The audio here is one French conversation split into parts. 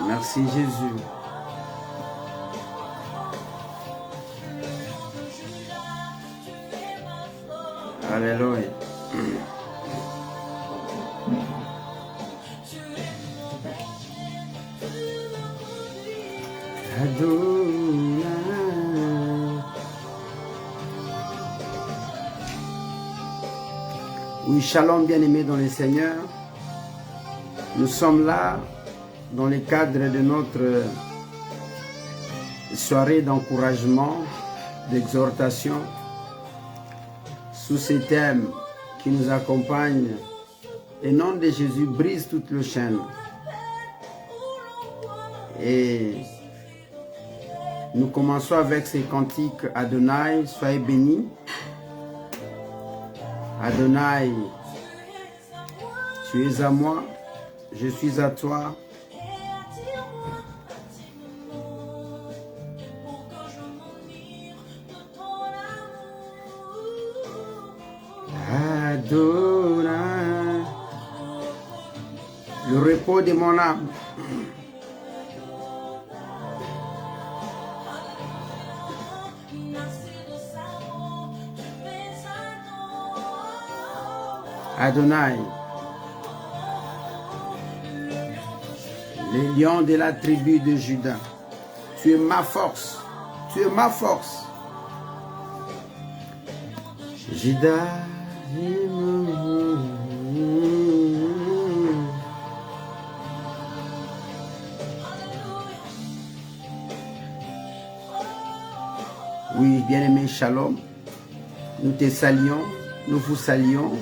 Merci Jésus. Alléluia. Adonai. Oui, shalom bien-aimés dans le Seigneur. Nous sommes là dans le cadre de notre soirée d'encouragement, d'exhortation, sous ces thèmes qui nous accompagnent. Le nom de Jésus brise toutes les chaînes. Et nous commençons avec ces cantiques. Adonai, soyez béni. Adonai, tu es à moi, je suis à toi. Adonai, le repos de mon âme. Adonai, le lion de la tribu de Juda, tu es ma force, tu es ma force. Juda, oui, bien-aimé, shalom, nous te saluons, nous vous saluons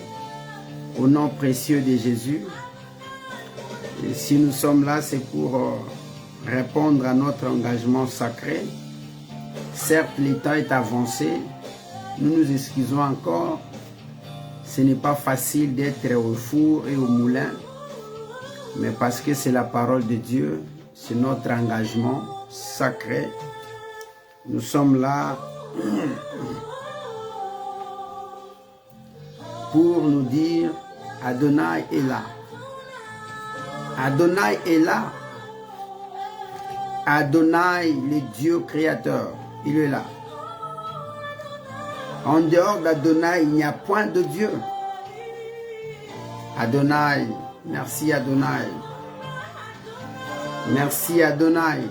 au nom précieux de Jésus. Et si nous sommes là, c'est pour répondre à notre engagement sacré. Certes, le temps est avancé, nous nous excusons encore. Ce n'est pas facile d'être au four et au moulin, mais parce que c'est la parole de Dieu, c'est notre engagement sacré. Nous sommes là pour nous dire Adonai est là. Adonai est là. Adonai, le Dieu créateur, il est là. En dehors d'Adonai, il n'y a point de Dieu. Adonai, merci Adonai. Merci Adonai.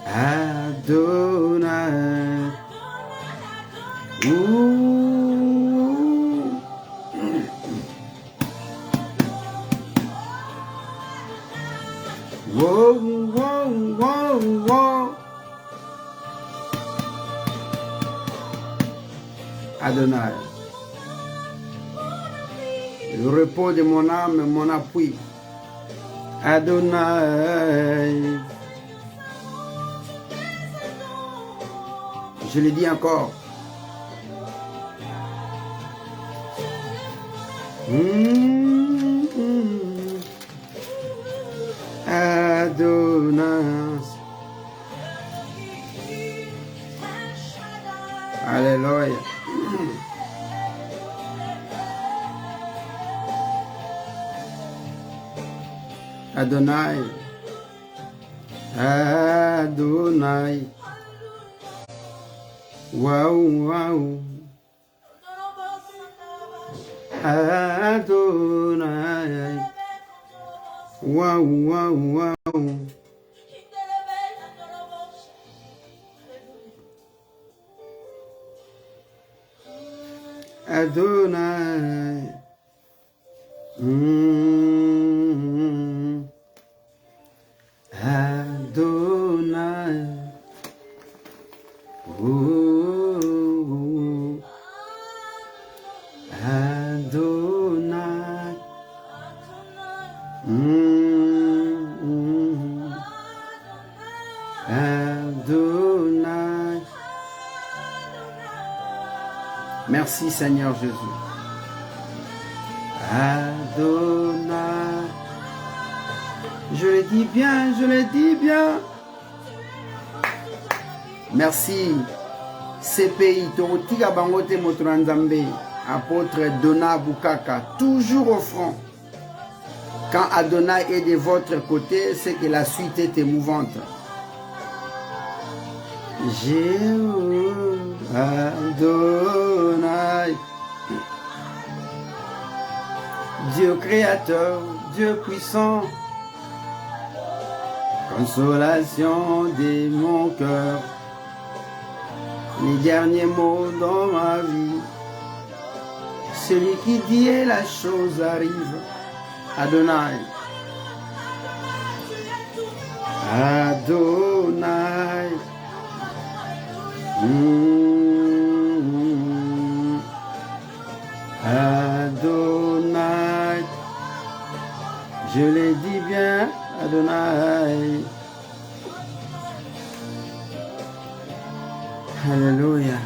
Adonai. Wow, wow, wow, wow. Adonai, le repos de mon âme, mon appui. Adonai, je le dis encore. Adonai, alléluia. Adonai, Adonai, wow, wow, Adonai, wow, wow, wow. Adonai, Adonai, Adonai, Adonai. Merci Seigneur Jésus. Adonai, Je le dis bien, je le dis bien. Merci. CPI, Torotika Bangote Motranzambe, apôtre Dona Bukaka, toujours au front. Quand Adonai est de votre côté, c'est que la suite est émouvante. Jéhovah Adonai, Dieu créateur, Dieu puissant, consolation de mon cœur, les derniers mots dans ma vie, celui qui dit et la chose arrive, Adonai, Adonai, Adonai, je l'ai dit bien, Adonai. Alléluia.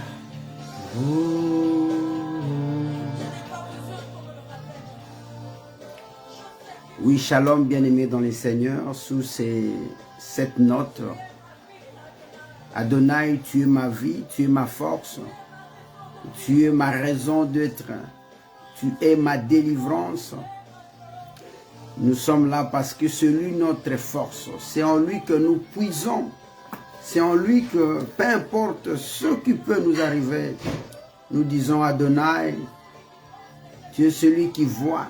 Oui, shalom, bien-aimés dans les seigneurs, sous cette note. Adonai, tu es ma vie, tu es ma force, tu es ma raison d'être, tu es ma délivrance. Nous sommes là parce que c'est lui notre force, c'est en lui que nous puisons, c'est en lui que, peu importe ce qui peut nous arriver, nous disons Adonai, tu es celui qui voit,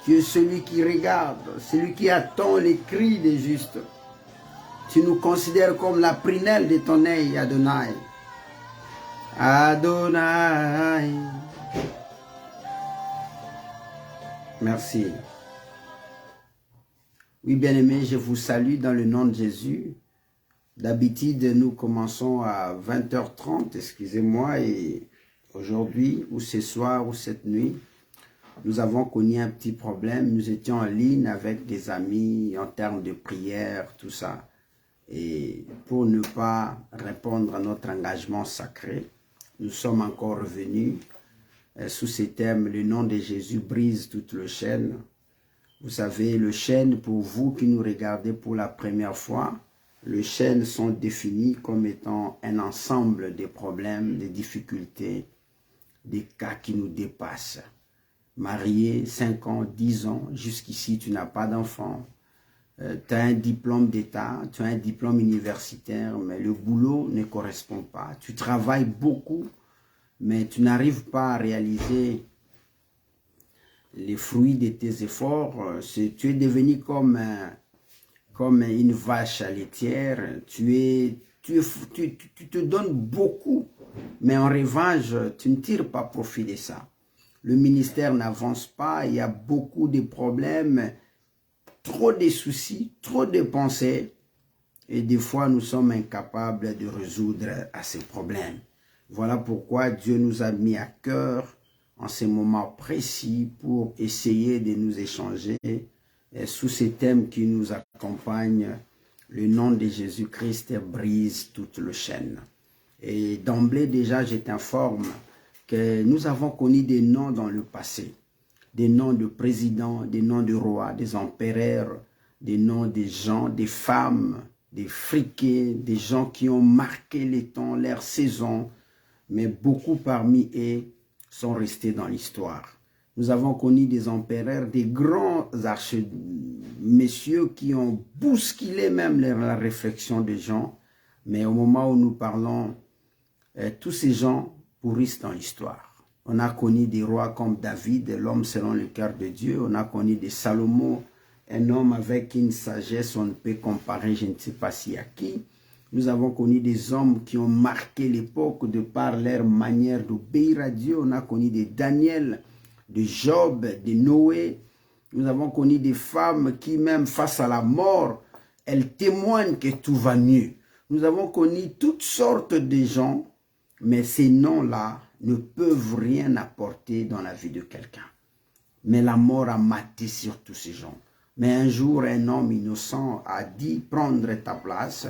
tu es celui qui regarde, celui qui attend les cris des justes. Tu nous considères comme la prunelle de ton œil, Adonai. Adonai. Merci. Oui, bien-aimés, je vous salue dans le nom de Jésus. D'habitude, nous commençons à 20h30, excusez-moi, et aujourd'hui, ou ce soir, ou cette nuit, nous avons connu un petit problème. Nous étions en ligne avec des amis en termes de prière, tout ça. Et pour ne pas répondre à notre engagement sacré, nous sommes encore revenus sous ces thèmes. Le nom de Jésus brise toute le chaîne. Vous savez, le chaîne, pour vous qui nous regardez pour la première fois, les chaînes sont définies comme étant un ensemble de problèmes, de difficultés, des cas qui nous dépassent. Marié, 5 ans, 10 ans, jusqu'ici tu n'as pas d'enfant. Tu as un diplôme d'État, tu as un diplôme universitaire, mais le boulot ne correspond pas. Tu travailles beaucoup, mais tu n'arrives pas à réaliser les fruits de tes efforts. Tu es devenu comme une vache laitière. Tu te donnes beaucoup, mais en revanche, tu ne tires pas profit de ça. Le ministère n'avance pas, il y a beaucoup de problèmes, trop de soucis, trop de pensées, et des fois nous sommes incapables de résoudre à ces problèmes. Voilà pourquoi Dieu nous a mis à cœur en ces moments précis pour essayer de nous échanger sous ces thèmes qui nous accompagnent. Le nom de Jésus-Christ brise toute le chaîne. Et d'emblée déjà, je t'informe que nous avons connu des noms dans le passé. Des noms de présidents, des noms de rois, des empereurs, des noms des gens, des femmes, des friqués, des gens qui ont marqué les temps, leur saison, mais beaucoup parmi eux sont restés dans l'histoire. Nous avons connu des empereurs, des grands messieurs qui ont bousculé même la réflexion des gens, mais au moment où nous parlons, tous ces gens pourrissent dans l'histoire. On a connu des rois comme David, l'homme selon le cœur de Dieu. On a connu des Salomon, un homme avec une sagesse, on ne peut comparer, je ne sais pas si à qui. Nous avons connu des hommes qui ont marqué l'époque de par leur manière d'obéir à Dieu. On a connu des Daniel, de Job, de Noé. Nous avons connu des femmes qui, même face à la mort, elles témoignent que tout va mieux. Nous avons connu toutes sortes de gens, mais ces noms-là ne peuvent rien apporter dans la vie de quelqu'un. Mais la mort a maté sur tous ces gens. Mais un jour, un homme innocent a dit prendre ta place.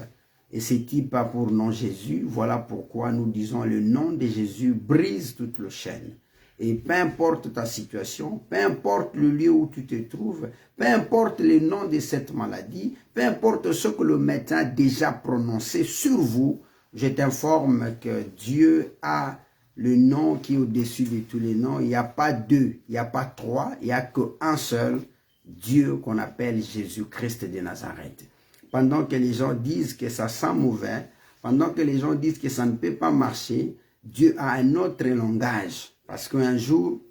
Et ce type a pour nom Jésus. Voilà pourquoi nous disons le nom de Jésus brise toute le chaîne. Et peu importe ta situation, peu importe le lieu où tu te trouves, peu importe le nom de cette maladie, peu importe ce que le médecin a déjà prononcé sur vous, je t'informe que Dieu a le nom qui est au-dessus de tous les noms. Il n'y a pas deux, il n'y a pas trois, il n'y a qu'un seul Dieu qu'on appelle Jésus-Christ de Nazareth. Pendant que les gens disent que ça sent mauvais, pendant que les gens disent que ça ne peut pas marcher, Dieu a un autre langage. Parce qu'un jour,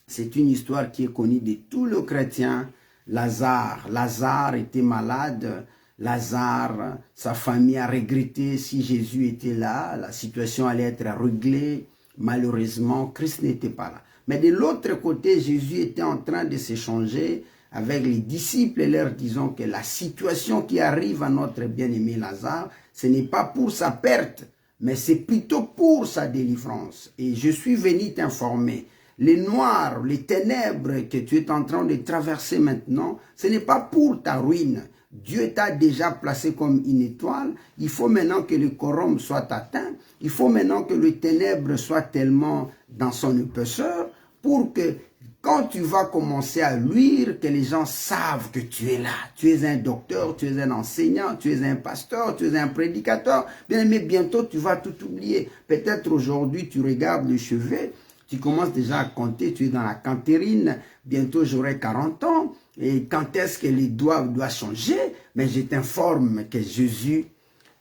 c'est une histoire qui est connue de tous les chrétiens. Lazare était malade. Lazare, sa famille a regretté si Jésus était là. La situation allait être réglée. Malheureusement, Christ n'était pas là. Mais de l'autre côté, Jésus était en train de s'échanger avec les disciples et leur disant que la situation qui arrive à notre bien-aimé Lazare, ce n'est pas pour sa perte, mais c'est plutôt pour sa délivrance. Et je suis venu t'informer, les noirs, les ténèbres que tu es en train de traverser maintenant, ce n'est pas pour ta ruine. Dieu t'a déjà placé comme une étoile. Il faut maintenant que le quorum soit atteint. Il faut maintenant que le ténèbre soit tellement dans son épaisseur pour que quand tu vas commencer à luire, que les gens savent que tu es là. Tu es un docteur, tu es un enseignant, tu es un pasteur, tu es un prédicateur. Bien, mais bientôt, tu vas tout oublier. Peut-être aujourd'hui, tu regardes le chevet, tu commences déjà à compter, tu es dans la cantérine. Bientôt, j'aurai 40 ans. Et quand est-ce que les doigts doivent changer? Mais je t'informe que Jésus,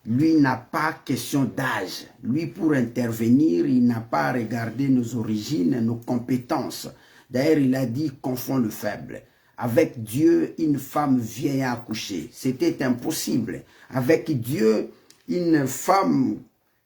lui, n'a pas question d'âge. Lui, pour intervenir, il n'a pas à regarder nos origines, nos compétences. D'ailleurs, il a dit, confond le faible. Avec Dieu, une femme vient accoucher. C'était impossible. Avec Dieu, une femme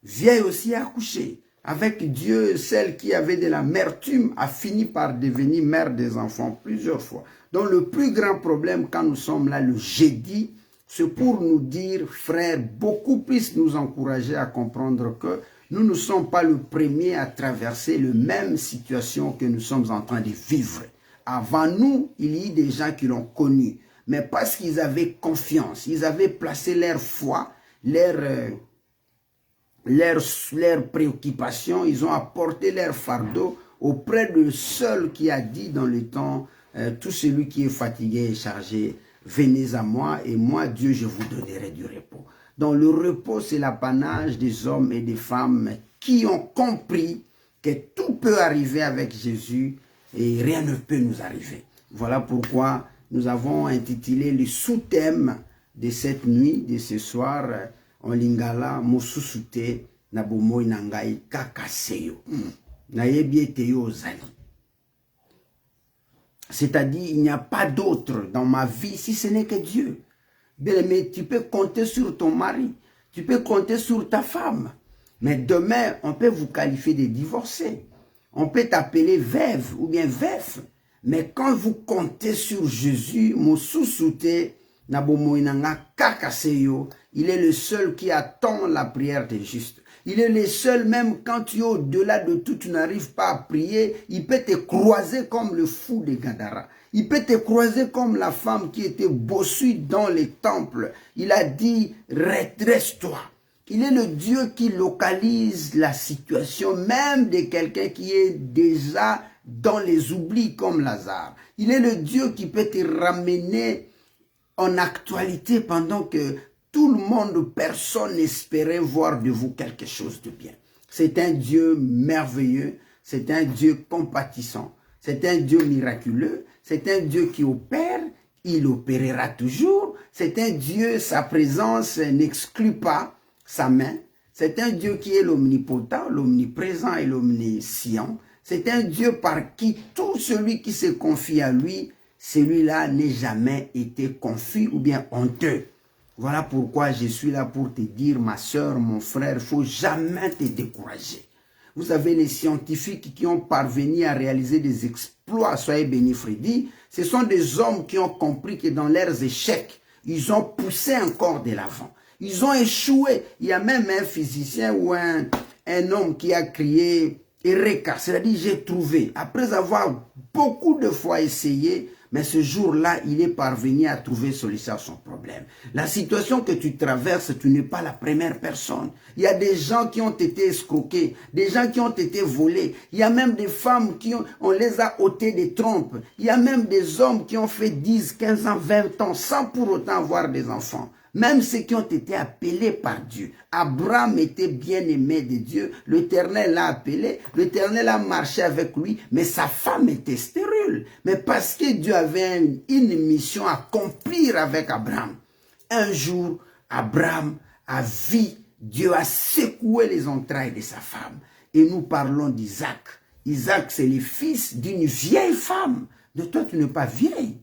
vient aussi accoucher. Avec Dieu, celle qui avait de l'amertume a fini par devenir mère des enfants plusieurs fois. Donc le plus grand problème quand nous sommes là le jeudi, c'est pour nous dire, frères, beaucoup plus nous encourager à comprendre que nous ne sommes pas le premier à traverser la même situation que nous sommes en train de vivre. Avant nous, il y a eu des gens qui l'ont connu. Mais parce qu'ils avaient confiance, ils avaient placé leur foi, leurs préoccupations, ils ont apporté leur fardeau auprès de seul qui a dit dans le temps, tout celui qui est fatigué et chargé, venez à moi et moi, Dieu, je vous donnerai du repos. Donc le repos, c'est l'apanage des hommes et des femmes qui ont compris que tout peut arriver avec Jésus et rien ne peut nous arriver. Voilà pourquoi nous avons intitulé le sous-thème de cette nuit, de ce soir, en lingala, mosusute, nabomoy nangai kakaseyo. Nayebieteo zali. C'est-à-dire, il n'y a pas d'autre dans ma vie si ce n'est que Dieu. Bien-aimé, tu peux compter sur ton mari, tu peux compter sur ta femme. Mais demain, on peut vous qualifier de divorcé. On peut t'appeler veuve ou bien veuf. Mais quand vous comptez sur Jésus, il est le seul qui attend la prière des justes. Il est le seul, même quand tu es au-delà de tout, tu n'arrives pas à prier, il peut te croiser comme le fou de Gadara. Il peut te croiser comme la femme qui était bossue dans les temples. Il a dit, redresse-toi. Il est le Dieu qui localise la situation même de quelqu'un qui est déjà dans les oublis comme Lazare. Il est le Dieu qui peut te ramener en actualité pendant que tout le monde, personne n'espérait voir de vous quelque chose de bien. C'est un Dieu merveilleux, c'est un Dieu compatissant, c'est un Dieu miraculeux, c'est un Dieu qui opère, il opérera toujours, c'est un Dieu, sa présence n'exclut pas sa main, c'est un Dieu qui est l'omnipotent, l'omniprésent et l'omniscient, c'est un Dieu par qui tout celui qui se confie à lui, celui-là n'est jamais été confus ou bien honteux. Voilà pourquoi je suis là pour te dire, ma soeur, mon frère, il ne faut jamais te décourager. Vous avez les scientifiques qui ont parvenu à réaliser des exploits, soyez bénis Freddy. Ce sont des hommes qui ont compris que dans leurs échecs, ils ont poussé encore de l'avant. Ils ont échoué. Il y a même un physicien ou un homme qui a crié Eureka, c'est-à-dire j'ai trouvé. Après avoir beaucoup de fois essayé, Mais ce jour-là, il est parvenu à trouver solution à son problème. La situation que tu traverses, tu n'es pas la première personne. Il y a des gens qui ont été escroqués, des gens qui ont été volés. Il y a même des femmes on les a ôté des trompes. Il y a même des hommes qui ont fait 10, 15 ans, 20 ans sans pour autant avoir des enfants. Même ceux qui ont été appelés par Dieu. Abraham était bien aimé de Dieu. L'Éternel l'a appelé. L'Éternel a marché avec lui. Mais sa femme était stérile. Mais parce que Dieu avait une mission à accomplir avec Abraham. Un jour, Abraham a vu Dieu a secoué les entrailles de sa femme. Et nous parlons d'Isaac. Isaac, c'est le fils d'une vieille femme. De toi, tu n'es pas vieille.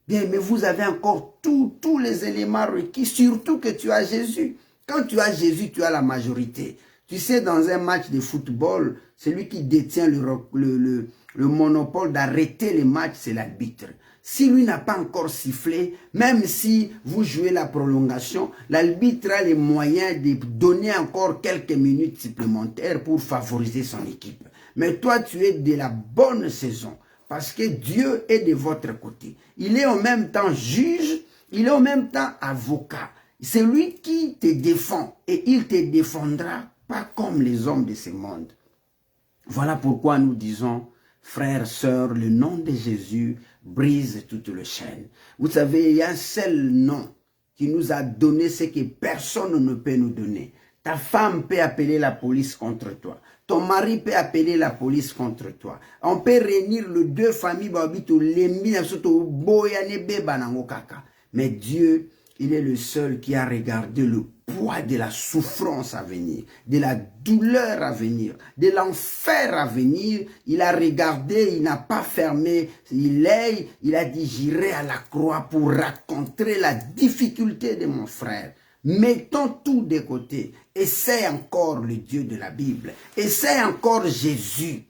Bien, mais vous avez encore tous les éléments requis, surtout que tu as Jésus. Quand tu as Jésus, tu as la majorité. Tu sais, dans un match de football, celui qui détient le monopole d'arrêter les matchs, c'est l'arbitre. Si lui n'a pas encore sifflé, même si vous jouez la prolongation, l'arbitre a les moyens de donner encore quelques minutes supplémentaires pour favoriser son équipe. Mais toi, tu es de la bonne saison. Parce que Dieu est de votre côté. Il est en même temps juge, il est en même temps avocat. C'est lui qui te défend et il te défendra, pas comme les hommes de ce monde. Voilà pourquoi nous disons, frères, sœurs, le nom de Jésus brise toutes les chaînes. Vous savez, il y a un seul nom qui nous a donné ce que personne ne peut nous donner. Ta femme peut appeler la police contre toi. Ton mari peut appeler la police contre toi. On peut réunir les deux familles. Mais Dieu, il est le seul qui a regardé le poids de la souffrance à venir, de la douleur à venir, de l'enfer à venir. Il a regardé, il n'a pas fermé l'œil. Il a dit, j'irai à la croix pour rencontrer la difficulté de mon frère. Mettons tout de côté. Essaie encore le Dieu de la Bible. Essaie encore Jésus.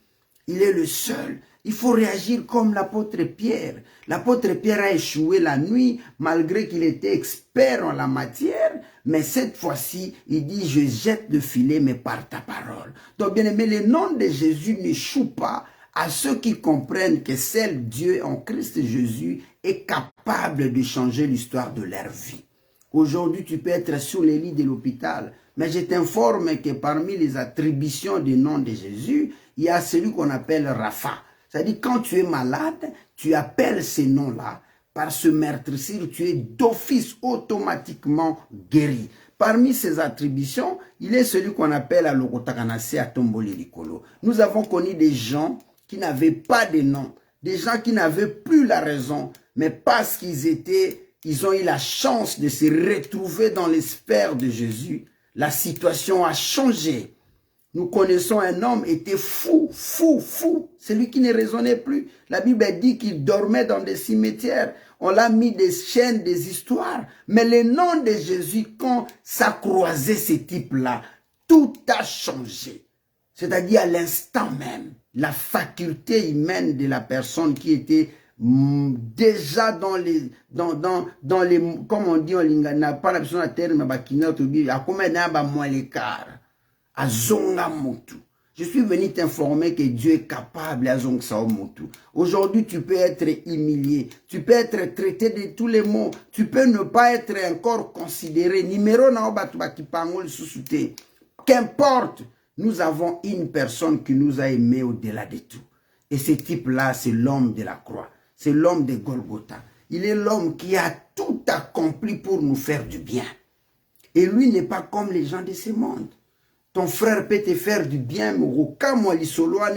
Il est le seul. Il faut réagir comme l'apôtre Pierre. L'apôtre Pierre a échoué la nuit malgré qu'il était expert en la matière. Mais cette fois-ci, il dit, je jette le filet, mais par ta parole. Donc bien aimé, le nom de Jésus n'échoue pas à ceux qui comprennent que seul Dieu en Christ Jésus est capable de changer l'histoire de leur vie. Aujourd'hui, tu peux être sur les lits de l'hôpital, mais je t'informe que parmi les attributions du nom de Jésus, il y a celui qu'on appelle Rapha. C'est-à-dire, quand tu es malade, tu appelles ces noms-là. Par ce meurtrissure, tu es d'office automatiquement guéri. Parmi ces attributions, il est celui qu'on appelle à l'Okotakanase à Tomboli Likolo. Nous avons connu des gens qui n'avaient pas de nom, des gens qui n'avaient plus la raison, mais parce ils ont eu la chance de se retrouver dans les sphères de Jésus. La situation a changé. Nous connaissons un homme qui était fou. Celui qui ne raisonnait plus. La Bible dit qu'il dormait dans des cimetières. On l'a mis des chaînes, des histoires. Mais le nom de Jésus, quand ça croisait ce type-là, tout a changé. C'est-à-dire à l'instant même, la faculté humaine de la personne qui était déjà dans les comme on dit en lingala pas la besoin de terme bakina to bi akoma na ba moins l'écart azonga mutu. Je suis venu t'informer que Dieu est capable à zonga sa mutu. Aujourd'hui, tu peux être humilié, tu peux être traité de tous les mots, tu peux ne pas être encore considéré numéro na obatu bakipangol susute. Qu'importe, nous avons une personne qui nous a aimés au-delà de tout. Et ce type-là, c'est l'homme de la croix. C'est l'homme de Golgotha. Il est l'homme qui a tout accompli pour nous faire du bien. Et lui n'est pas comme les gens de ce monde. Ton frère peut te faire du bien, mais au cas où il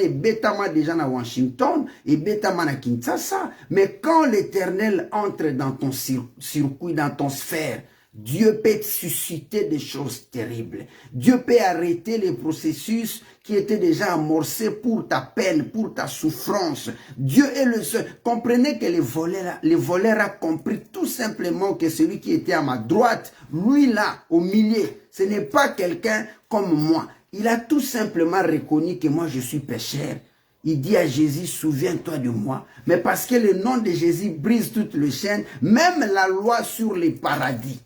est bêtement déjà à Washington et bêtement à Kinshasa. Mais quand l'Éternel entre dans ton circuit, dans ton sphère, Dieu peut susciter des choses terribles. Dieu peut arrêter les processus qui étaient déjà amorcés pour ta peine, pour ta souffrance. Dieu est le seul. Comprenez que le voleur a compris tout simplement que celui qui était à ma droite, lui là, au milieu, ce n'est pas quelqu'un comme moi. Il a tout simplement reconnu que moi je suis pécheur. Il dit à Jésus, souviens-toi de moi. Mais parce que le nom de Jésus brise toutes les chaînes, même la loi sur les paradis.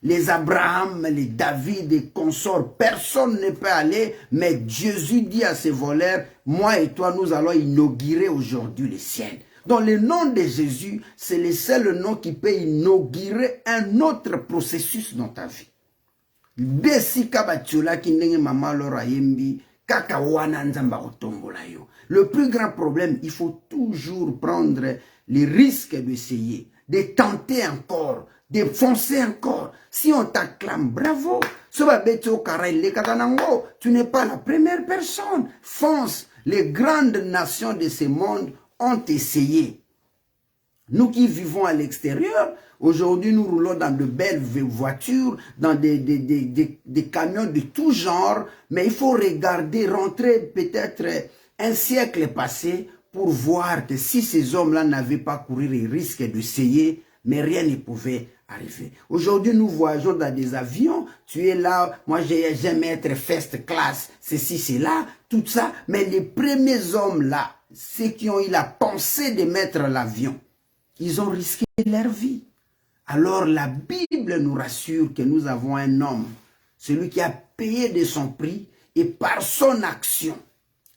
Les Abraham, les David, les consorts, personne ne peut aller, mais Jésus dit à ses voleurs, moi et toi, nous allons inaugurer aujourd'hui les ciels. Donc le nom de Jésus, c'est le seul nom qui peut inaugurer un autre processus dans ta vie. Le plus grand problème, il faut toujours prendre les risques d'essayer, de tenter encore, de foncer encore. Si on t'acclame, bravo. Tu n'es pas la première personne. Fonce. Les grandes nations de ce monde ont essayé. Nous qui vivons à l'extérieur, aujourd'hui nous roulons dans de belles voitures, dans des camions de tout genre, mais il faut regarder, rentrer peut-être un siècle passé pour voir que si ces hommes-là n'avaient pas couru le risque d'essayer, mais rien ne pouvait arriver. Aujourd'hui, nous voyageons dans des avions, tu es là, moi j'aime être first class, ceci, c'est là, tout ça, mais les premiers hommes là, ceux qui ont eu la pensée de mettre l'avion, ils ont risqué leur vie. Alors la Bible nous rassure que nous avons un homme, celui qui a payé de son prix et par son action,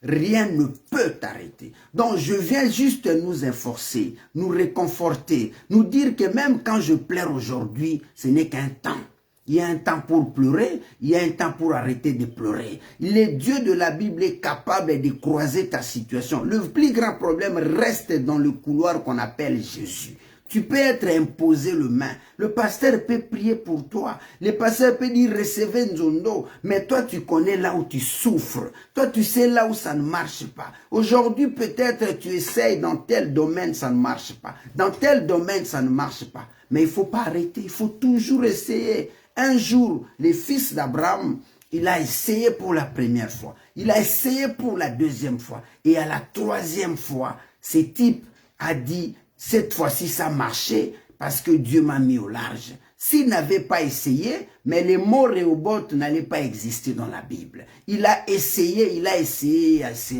rien ne peut t'arrêter. Donc je viens juste nous enforcer, nous réconforter, nous dire que même quand je pleure aujourd'hui, ce n'est qu'un temps. Il y a un temps pour pleurer, il y a un temps pour arrêter de pleurer. Le Dieu de la Bible est capable de croiser ta situation. Le plus grand problème reste dans le couloir qu'on appelle Jésus. Tu peux être imposé le main. Le pasteur peut prier pour toi. Le pasteur peut dire recevez Nzondo. Mais toi, tu connais là où tu souffres. Toi, tu sais là où ça ne marche pas. Aujourd'hui, peut-être tu essayes dans tel domaine, ça ne marche pas. Dans tel domaine, ça ne marche pas. Mais il ne faut pas arrêter. Il faut toujours essayer. Un jour, le fils d'Abraham, il a essayé pour la première fois. Il a essayé pour la deuxième fois. Et à la troisième fois, ce type a dit, cette fois-ci, ça marchait parce que Dieu m'a mis au large. S'il n'avait pas essayé, mais les mots Rehoboth n'allaient pas exister dans la Bible. Il a essayé,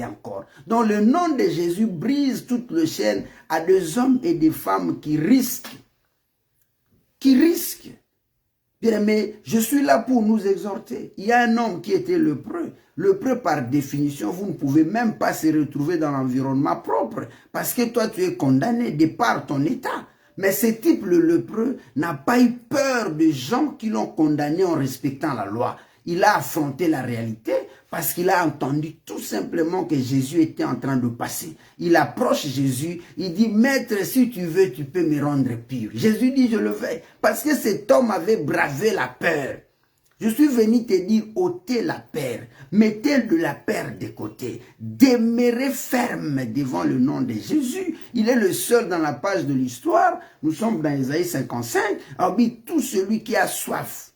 encore. Donc le nom de Jésus brise toute le chaîne à des hommes et des femmes qui risquent. Bien, mais je suis là pour nous exhorter. Il y a un homme qui était lépreux. Lépreux, par définition, vous ne pouvez même pas se retrouver dans l'environnement propre. Parce que toi, tu es condamné de par ton état. Mais ce type, le lépreux, n'a pas eu peur des gens qui l'ont condamné en respectant la loi. Il a affronté la réalité parce qu'il a entendu tout simplement que Jésus était en train de passer. Il approche Jésus, il dit, Maître, si tu veux, tu peux me rendre pur. Jésus dit, je le fais. Parce que cet homme avait bravé la peur. Je suis venu te dire, ôtez la peur, mettez de la peur de côté, demeurez ferme devant le nom de Jésus. Il est le seul dans la page de l'histoire. Nous sommes dans Isaïe 55. Alors, tout celui qui a soif,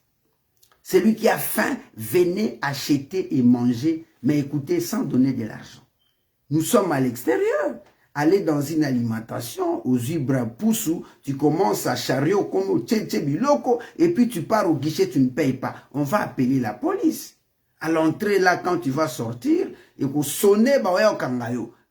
celui qui a faim, venez acheter et manger, mais écoutez, sans donner de l'argent. Nous sommes à l'extérieur. Aller dans une alimentation, aux Ibra Poussou, tu commences à chariot comme au Biloko, et puis tu pars au guichet, tu ne payes pas. On va appeler la police. À l'entrée, là, quand tu vas sortir, et pour sonner,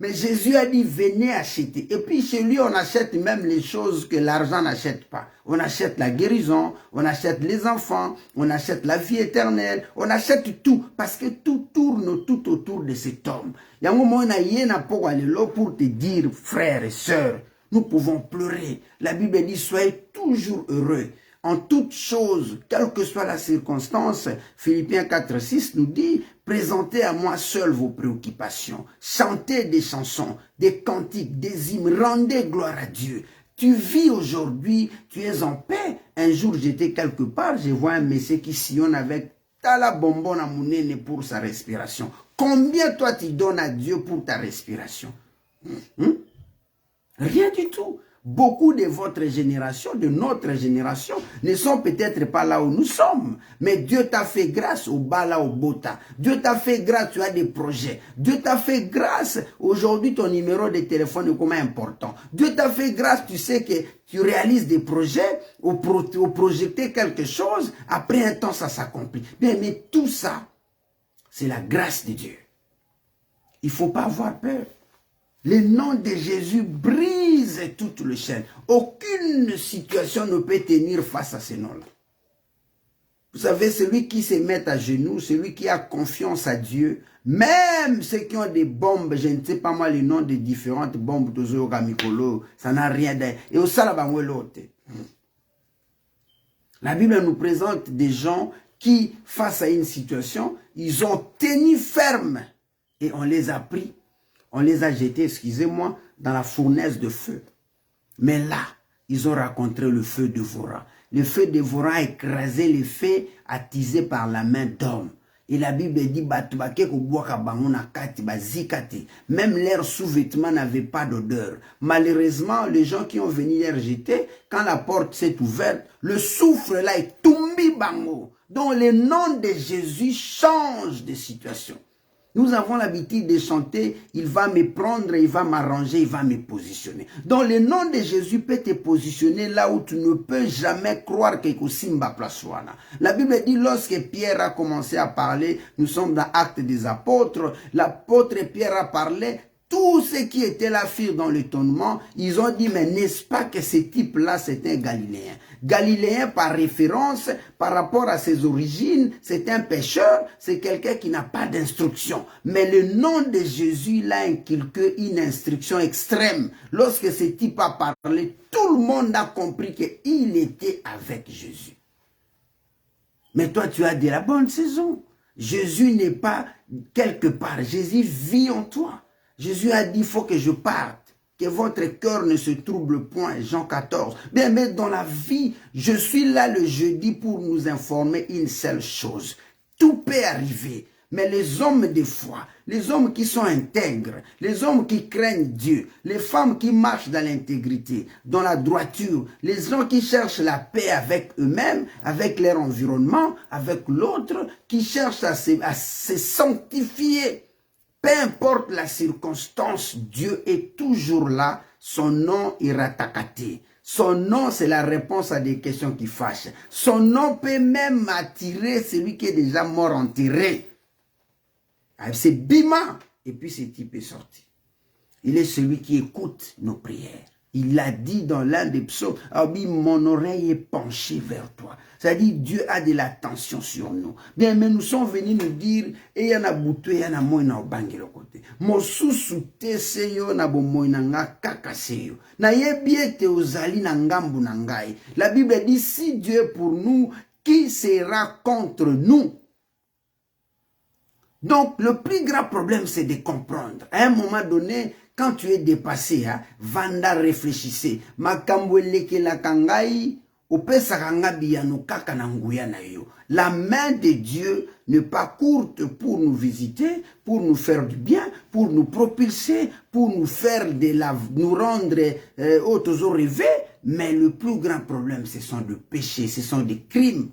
mais Jésus a dit, venez acheter. Et puis chez lui, on achète même les choses que l'argent n'achète pas. On achète la guérison, on achète les enfants, on achète la vie éternelle, on achète tout. Parce que tout tourne tout autour de cet homme. Il y a un moment, pour te dire, frères et sœurs, nous pouvons pleurer. La Bible dit, soyez toujours heureux. En toute chose, quelle que soit la circonstance, Philippiens 4:6 nous dit, présentez à moi seul vos préoccupations, chantez des chansons, des cantiques, des hymnes, rendez gloire à Dieu. Tu vis aujourd'hui, tu es en paix. Un jour, j'étais quelque part, je vois un monsieur qui sillonne avec la bonbonne à mounene pour sa respiration. Combien toi tu donnes à Dieu pour ta respiration? Rien du tout. Beaucoup de votre génération, de notre génération, ne sont peut-être pas là où nous sommes. Mais Dieu t'a fait grâce au bala, au bota. Dieu t'a fait grâce, tu as des projets. Dieu t'a fait grâce, aujourd'hui ton numéro de téléphone est comment important. Dieu t'a fait grâce, tu sais que tu réalises des projets, ou projeter quelque chose, après un temps ça s'accomplit. Mais tout ça, c'est la grâce de Dieu. Il ne faut pas avoir peur. Le nom de Jésus brise toute le chaîne. Aucune situation ne peut tenir face à ce nom-là. Vous savez, celui qui se met à genoux, celui qui a confiance à Dieu, même ceux qui ont des bombes, je ne sais pas moi les noms des différentes bombes, ça n'a rien d'ailleurs. Et au l'autre. La Bible nous présente des gens qui, face à une situation, ils ont tenu ferme et on les a pris, on les a jetés, excusez-moi, dans la fournaise de feu. Mais là, ils ont rencontré le feu dévorant. Le feu dévorant a écrasé les feux attisés par la main d'homme. Et la Bible dit, même leurs sous-vêtements n'avaient pas d'odeur. Malheureusement, les gens qui ont venu les rejeter, quand la porte s'est ouverte, le souffle là est tombé bango. Donc le nom de Jésus change de situation. Nous avons l'habitude de chanter, il va me prendre, il va m'arranger, il va me positionner. Donc le nom de Jésus peut te positionner là où tu ne peux jamais croire que Simba Plaswana. La Bible dit, lorsque Pierre a commencé à parler, nous sommes dans Actes des Apôtres, l'apôtre Pierre a parlé, tous ceux qui étaient là firent dans l'étonnement, ils ont dit, mais n'est-ce pas que ce type-là, c'est un Galiléen? Galiléen par référence, par rapport à ses origines, c'est un pécheur, c'est quelqu'un qui n'a pas d'instruction. Mais le nom de Jésus, il a inculqué une instruction extrême. Lorsque ce type a parlé, tout le monde a compris qu'il était avec Jésus. Mais toi, tu as de la bonne saison. Jésus n'est pas quelque part. Jésus vit en toi. Jésus a dit, il faut que je parte, que votre cœur ne se trouble point, Jean 14. Bien, mais dans la vie, je suis là le jeudi pour nous informer une seule chose. Tout peut arriver, mais les hommes de foi, les hommes qui sont intègres, les hommes qui craignent Dieu, les femmes qui marchent dans l'intégrité, dans la droiture, les gens qui cherchent la paix avec eux-mêmes, avec leur environnement, avec l'autre, qui cherchent à se sanctifier. Peu importe la circonstance, Dieu est toujours là. Son nom est Ratakaté. Son nom, c'est la réponse à des questions qui fâchent. Son nom peut même attirer celui qui est déjà mort enterré. C'est Bima. Et puis ce type est sorti. Il est celui qui écoute nos prières. Il l'a dit dans l'un des psaumes, « Ah oui, mon oreille est penchée vers toi. » C'est-à-dire, Dieu a de l'attention sur nous. Bien, mais nous sommes venus nous dire, « Et y en a bouté, y en a moi na obangi le côté. » Mo susute seyo na bomoy na nga kaka seyo. Na yebie te ozali na ngambu na ngai. La Bible dit, si Dieu est pour nous, qui sera contre nous? Donc, le plus grand problème, c'est de comprendre. À un moment donné, quand tu es dépassé, hein, vanda réfléchissez. Makambweleke la kangai, opesa kanga biyano kaka na nguya na yo. La main de Dieu n'est pas courte pour nous visiter, pour nous faire du bien, pour nous propulser, pour nous faire nous rendre autres rêver. Mais le plus grand problème, ce sont des péchés, ce sont des crimes.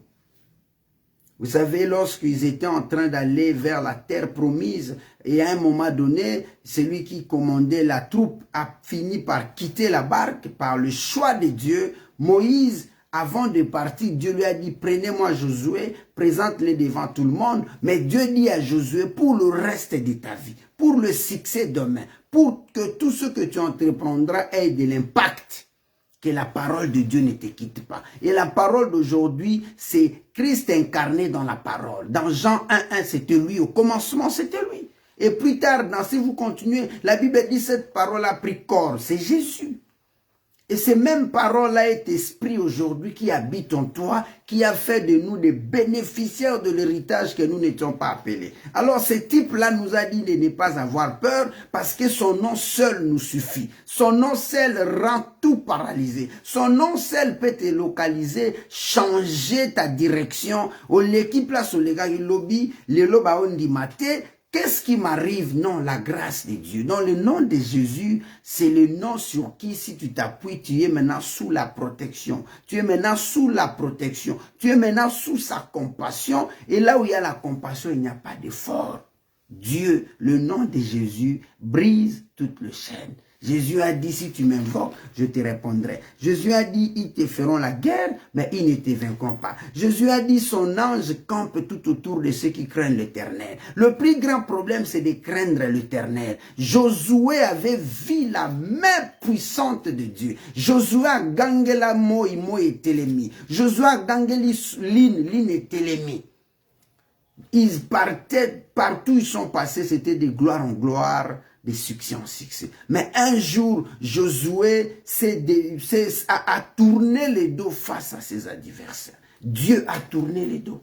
Vous savez, lorsqu'ils étaient en train d'aller vers la terre promise, et à un moment donné, celui qui commandait la troupe a fini par quitter la barque par le choix de Dieu. Moïse, avant de partir, Dieu lui a dit, prenez-moi Josué, présente-le devant tout le monde. Mais Dieu dit à Josué, pour le reste de ta vie, pour le succès demain, pour que tout ce que tu entreprendras ait de l'impact, que la parole de Dieu ne te quitte pas. Et la parole d'aujourd'hui, c'est Christ incarné dans la parole. Dans Jean 1:1, c'était lui. Au commencement, c'était lui. Et plus tard, si vous continuez, la Bible dit cette parole a pris corps. C'est Jésus. Et ces mêmes paroles-là est esprit aujourd'hui qui habite en toi, qui a fait de nous des bénéficiaires de l'héritage que nous n'étions pas appelés. Alors ce type-là nous a dit de ne pas avoir peur parce que son nom seul nous suffit. Son nom seul rend tout paralysé. Son nom seul peut te localiser, changer ta direction. L'équipe là sur les gars, il lobby, les lobas on dit maté. Qu'est-ce qui m'arrive? Non, la grâce de Dieu. Dans le nom de Jésus, c'est le nom sur qui, si tu t'appuies, tu es maintenant sous la protection. Tu es maintenant sous la protection. Tu es maintenant sous sa compassion. Et là où il y a la compassion, il n'y a pas d'effort. Dieu, le nom de Jésus, brise toutes les chaînes. Jésus a dit, si tu m'invoques, je te répondrai. Jésus a dit, ils te feront la guerre, mais ils ne te vaincront pas. Jésus a dit, son ange campe tout autour de ceux qui craignent l'Éternel. Le plus grand problème, c'est de craindre l'Éternel. Josué avait vu la main puissante de Dieu. Josué a gagné la moi et Télémi. Josué a gagné l'in et Télémi. Ils partaient, partout où ils sont passés, c'était de gloire en gloire, de succès en succès. Mais un jour, Josué a tourné le dos face à ses adversaires. Dieu a tourné le dos.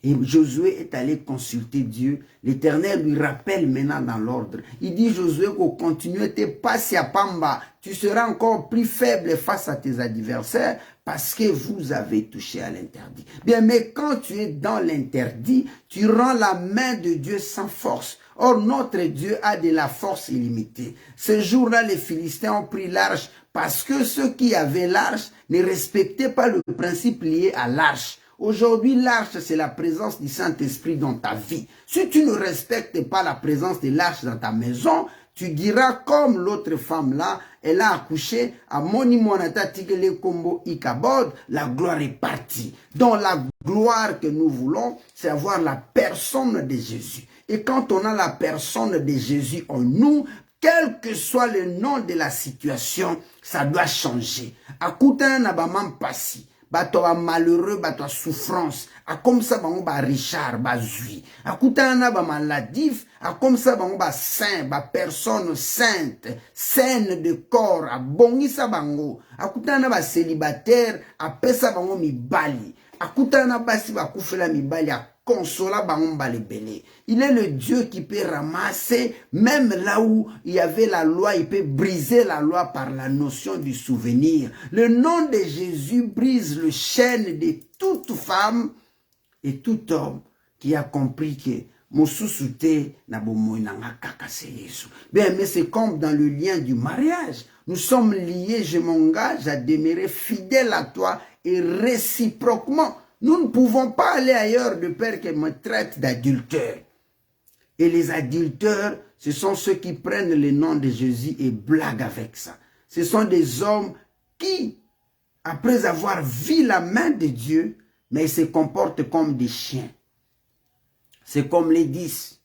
Et Josué est allé consulter Dieu. L'Éternel lui rappelle maintenant dans l'ordre. Il dit, Josué, qu'on continue, t'es pas si à Pamba. Tu seras encore plus faible face à tes adversaires parce que vous avez touché à l'interdit. Bien, mais quand tu es dans l'interdit, tu rends la main de Dieu sans force. Or, notre Dieu a de la force illimitée. Ce jour-là, les Philistins ont pris l'arche parce que ceux qui avaient l'arche ne respectaient pas le principe lié à l'arche. Aujourd'hui, l'arche, c'est la présence du Saint-Esprit dans ta vie. Si tu ne respectes pas la présence de l'arche dans ta maison, tu diras comme l'autre femme là, elle a accouché à Monimonata Tigele Kombo Ikabod, la gloire est partie. Donc la gloire que nous voulons, c'est avoir la personne de Jésus. Et quand on a la personne de Jésus en nous, quel que soit le nom de la situation, ça doit changer. Akuta na baman passi. Bato ba malheureux, bato souffrance. A comme ça, bango ba Richard, ba zui. A koutana ba maladif. A comme ça, bango ba saint, ba personne sainte, saine de corps. A bongi sa bango. A koutana ba célibataire, a pesa bango mi bali. A koutana ba si ba koufela mi bali. A consola bango mbale belé. Il est le Dieu qui peut ramasser, même là où il y avait la loi, il peut briser la loi par la notion du souvenir. Le nom de Jésus brise le chêne de toute femme et tout homme qui a compris que bien, mais c'est comme dans le lien du mariage. Nous sommes liés, je m'engage à demeurer fidèle à toi et réciproquement. Nous ne pouvons pas aller ailleurs de peur qu'elle me traite d'adultère. Et les adulteurs, ce sont ceux qui prennent le nom de Jésus et blaguent avec ça. Ce sont des hommes qui, après avoir vu la main de Dieu, mais ils se comportent comme des chiens. C'est comme les 10.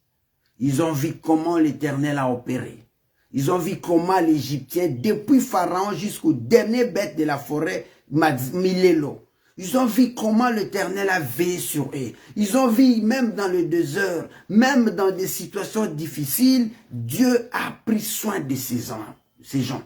Ils ont vu comment l'Éternel a opéré. Ils ont vu comment l'Égyptien, depuis Pharaon jusqu'au dernier bête de la forêt, Milelo, ils ont vu comment l'Éternel a veillé sur eux. Ils ont vu même dans le désert, même dans des situations difficiles, Dieu a pris soin de ces gens.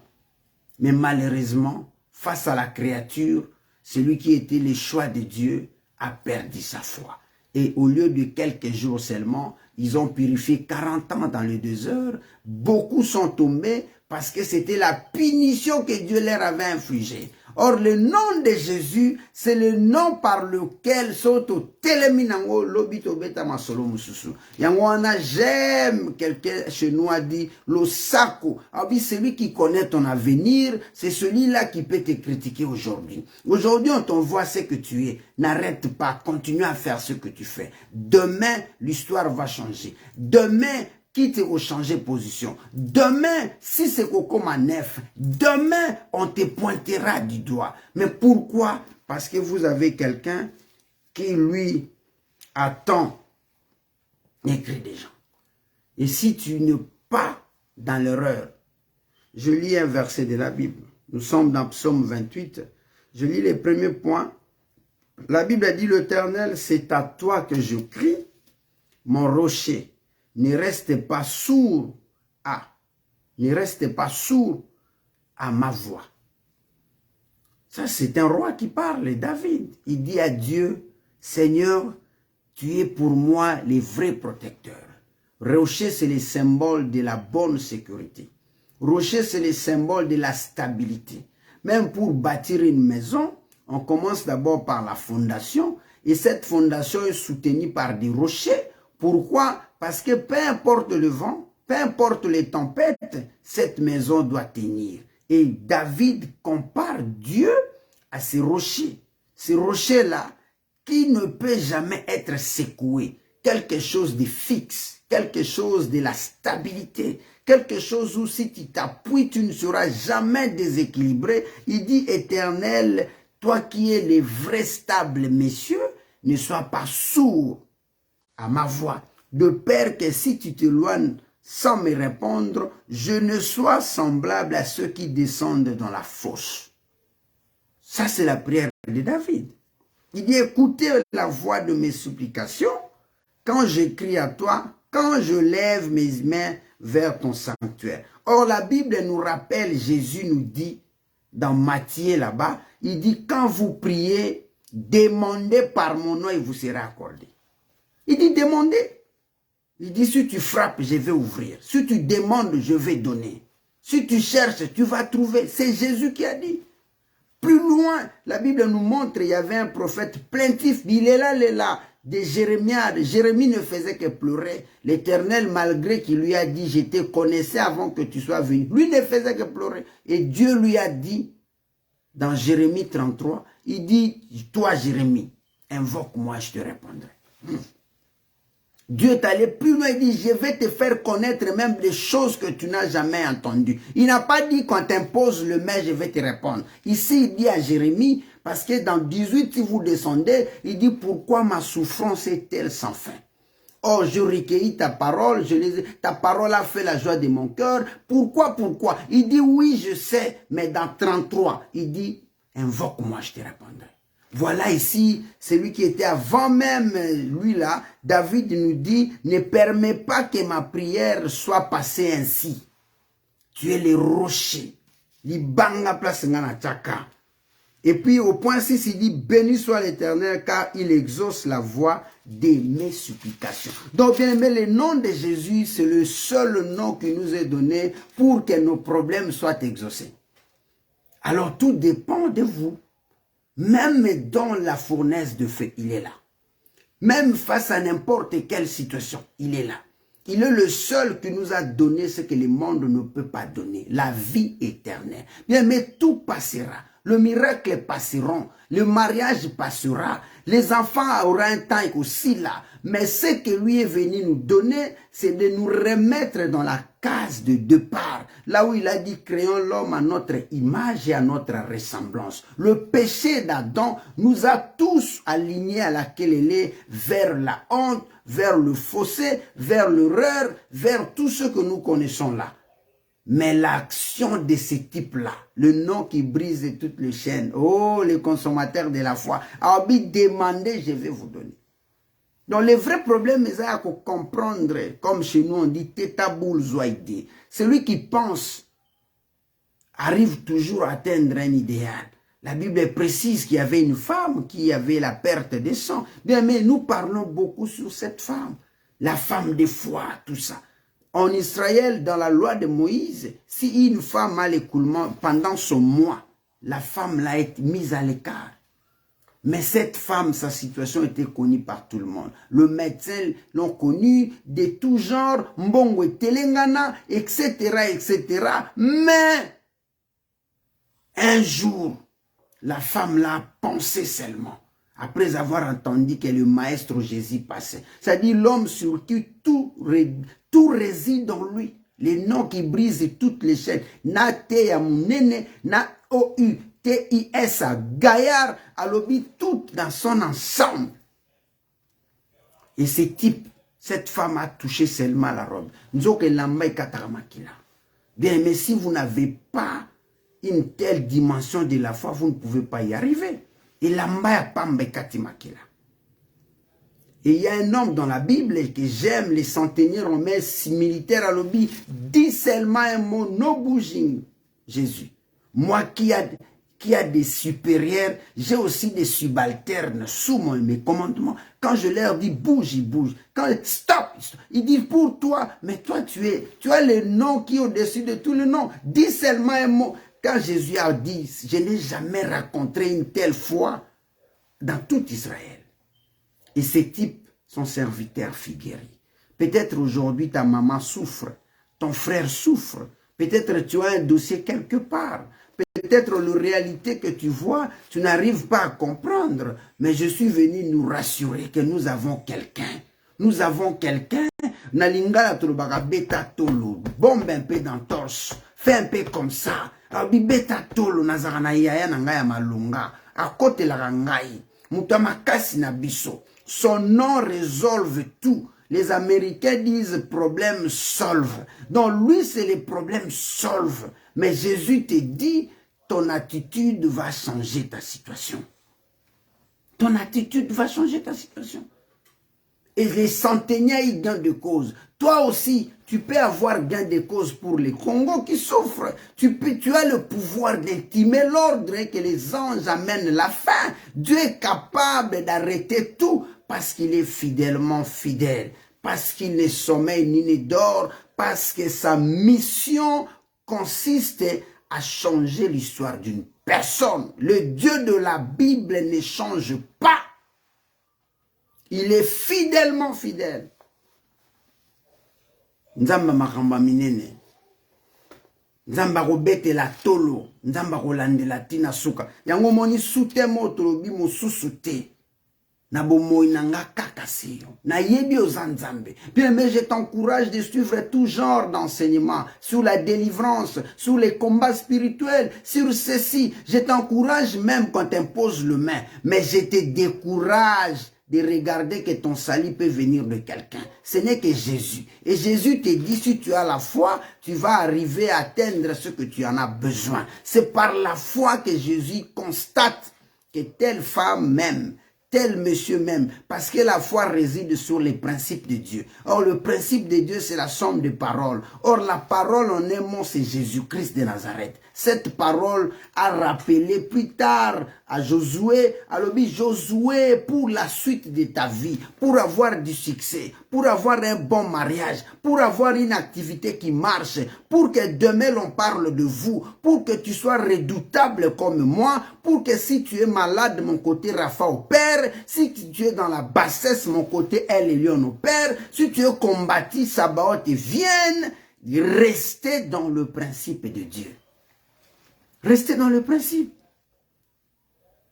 Mais malheureusement, face à la créature, celui qui était le choix de Dieu a perdu sa foi. Et au lieu de quelques jours seulement, ils ont purifié 40 ans dans le désert. Beaucoup sont tombés parce que c'était la punition que Dieu leur avait infligée. Or, le nom de Jésus, c'est le nom par lequel Soto Teleminango Lobito Beta Masolo Mususu. Yangwana, j'aime, quelqu'un chez nous a dit, le sako. Ah oui, celui qui connaît ton avenir, c'est celui-là qui peut te critiquer aujourd'hui. Aujourd'hui, on t'envoie ce que tu es. N'arrête pas, continue à faire ce que tu fais. Demain, l'histoire va changer. Demain, quitte au changer position. Demain, si c'est Coco Manef, demain, on te pointera du doigt. Mais pourquoi? Parce que vous avez quelqu'un qui, lui, attend d'écrire des gens. Et si tu n'es pas dans l'erreur, je lis un verset de la Bible. Nous sommes dans Psaume 28. Je lis les premiers points. La Bible a dit, l'Éternel, c'est à toi que je crie, mon rocher. Ne reste pas sourd à ma voix. Ça, c'est un roi qui parle, David. Il dit à Dieu, Seigneur, tu es pour moi le vrai protecteur. Rocher, c'est le symbole de la bonne sécurité. Rocher, c'est le symbole de la stabilité. Même pour bâtir une maison, on commence d'abord par la fondation. Et cette fondation est soutenue par des rochers. Pourquoi? Parce que peu importe le vent, peu importe les tempêtes, cette maison doit tenir. Et David compare Dieu à ces rochers. Ces rochers-là qui ne peut jamais être secoué. Quelque chose de fixe, quelque chose de la stabilité, quelque chose où si tu t'appuies, tu ne seras jamais déséquilibré. Il dit, Éternel, toi qui es le vrai stable, messieurs, ne sois pas sourd à ma voix, de peur que si tu t'éloignes sans me répondre, je ne sois semblable à ceux qui descendent dans la fosse. Ça, c'est la prière de David. Il dit, écoutez la voix de mes supplications, quand j'écris à toi, quand je lève mes mains vers ton sanctuaire. Or, la Bible nous rappelle, Jésus nous dit, dans Matthieu là-bas, il dit, quand vous priez, demandez par mon nom et vous serez accordé. Il dit, demandez. Il dit, si tu frappes, je vais ouvrir. Si tu demandes, je vais donner. Si tu cherches, tu vas trouver. C'est Jésus qui a dit. Plus loin, la Bible nous montre, il y avait un prophète plaintif. Il est là, de Jérémie. Jérémie ne faisait que pleurer. L'Éternel, malgré qu'il lui a dit, je te connaissais avant que tu sois venu. Lui ne faisait que pleurer. Et Dieu lui a dit, dans Jérémie 33, il dit, toi Jérémie, invoque-moi, je te répondrai. Dieu est allé plus loin, il dit, je vais te faire connaître même des choses que tu n'as jamais entendues. Il n'a pas dit, quand t'impose le mais, je vais te répondre. Ici, il dit à Jérémie, parce que dans 18, si vous descendez, il dit, pourquoi ma souffrance est-elle sans fin? Oh, je recueillis ta parole, ta parole a fait la joie de mon cœur. Pourquoi? Il dit, oui, je sais, mais dans 33, il dit, invoque-moi, je te répondrai. Voilà ici, celui qui était avant même lui là, David nous dit, ne permets pas que ma prière soit passée ainsi. Tu es le rocher. Et puis au point 6, il dit, béni soit l'Éternel car il exauce la voix de mes supplications. Donc bien aimé, le nom de Jésus, c'est le seul nom qui nous est donné pour que nos problèmes soient exaucés. Alors tout dépend de vous. Même dans la fournaise de feu, il est là. Même face à n'importe quelle situation, il est là. Il est le seul qui nous a donné ce que le monde ne peut pas donner, la vie éternelle. Bien, mais tout passera. Le miracle passeront, le mariage passera, les enfants auront un temps aussi là. Mais ce que lui est venu nous donner, c'est de nous remettre dans la case de départ. Là où il a dit, créons l'homme à notre image et à notre ressemblance. Le péché d'Adam nous a tous alignés à laquelle il est, vers la honte, vers le fossé, vers l'erreur, vers tout ce que nous connaissons là. Mais l'action de ce type-là, le nom qui brise toutes les chaînes, oh, les consommateurs de la foi, a envie de demander, je vais vous donner. Donc, le vrai problème, c'est à comprendre, comme chez nous on dit, teta boule zoïde. Celui qui pense arrive toujours à atteindre un idéal. La Bible précise qu'il y avait une femme qui avait la perte de sang. Bien, mais nous parlons beaucoup sur cette femme. La femme de foi, tout ça. En Israël, dans la loi de Moïse, si une femme a l'écoulement pendant son mois, la femme l'a été mise à l'écart. Mais cette femme, sa situation était connue par tout le monde. Le médecin l'ont connue de tout genre, Mbongo et Telengana, etc., etc. Mais, un jour, la femme l'a pensé seulement, après avoir entendu que le maître Jésus passait. C'est-à-dire l'homme sur qui tout réside en lui. Les noms qui brisent toutes les chaînes. Na te à mon nene, na o-u. T-I-S-A, Gaillard, Alobi, tout dans son ensemble. Et ce type, cette femme a touché seulement la robe. Bien, mais si vous n'avez pas une telle dimension de la foi, vous ne pouvez pas y arriver. Et il y a un homme dans la Bible que j'aime, les centenaires romains militaires à l'obi, dit seulement un mot, no bouging, Jésus. Moi qui a des supérieurs, j'ai aussi des subalternes sous mes commandements. Quand je leur dis bouge, ils bougent. Quand stop, ils disent pour toi, mais toi tu as le nom qui est au-dessus de tout le nom. Dis seulement un mot. Quand Jésus a dit, je n'ai jamais rencontré une telle foi dans tout Israël. Et ces types sont serviteurs figués. Peut-être aujourd'hui ta maman souffre, ton frère souffre, peut-être tu as un dossier quelque part. Peut-être la réalité que tu vois, tu n'arrives pas à comprendre. Mais je suis venu nous rassurer que nous avons quelqu'un. Nous avons quelqu'un Na lingala tolobaka beta tolo, bombe un peu dans torse, fais un peu comme ça. Alors beta tolo nazaka na yaya na ngai ya malunga, akotelaka ngai. Muta makasi na biso. Son nom résolve tout. Les Américains disent problème solve. Donc lui c'est les problèmes solve. Mais Jésus te dit, ton attitude va changer ta situation. Ton attitude va changer ta situation. Et les centenaires, ils gagnent de cause. Toi aussi, tu peux avoir gain de cause pour les Congos qui souffrent. Tu as le pouvoir d'intimer l'ordre et que les anges amènent la fin. Dieu est capable d'arrêter tout parce qu'il est fidèlement fidèle. Parce qu'il ne sommeille ni ne dort. Parce que sa mission consiste à changer l'histoire d'une personne. Le Dieu de la Bible ne change pas. Il est fidèlement fidèle. Nzamba makamba minene. Nzamba robete la tolo. Nzamba rolande la tina suka. Yango moni sute moto bi mosusu te. Na bomoi nanga kakasiyo. Na yebi ozanzambe. Bien, mais je t'encourage de suivre tout genre d'enseignement sur la délivrance, sur les combats spirituels, sur ceci. Je t'encourage même quand t'imposes le main. Mais je te décourage de regarder que ton salut peut venir de quelqu'un. Ce n'est que Jésus. Et Jésus te dit, si tu as la foi, tu vas arriver à atteindre ce que tu en as besoin. C'est par la foi que Jésus constate que telle femme m'aime, tel monsieur même, parce que la foi réside sur les principes de Dieu. Or, le principe de Dieu, c'est la somme de paroles. Or, la parole en un mot, c'est Jésus-Christ de Nazareth. Cette parole a rappelé plus tard à Josué, alors Josué, pour la suite de ta vie, pour avoir du succès, pour avoir un bon mariage, pour avoir une activité qui marche, pour que demain l'on parle de vous, pour que tu sois redoutable comme moi, pour que si tu es malade, mon côté Rapha au Père, si tu es dans la bassesse, mon côté El Elyon au Père, si tu es combattu, Sabaoth et vienne, restez dans le principe de Dieu. Restez dans le principe.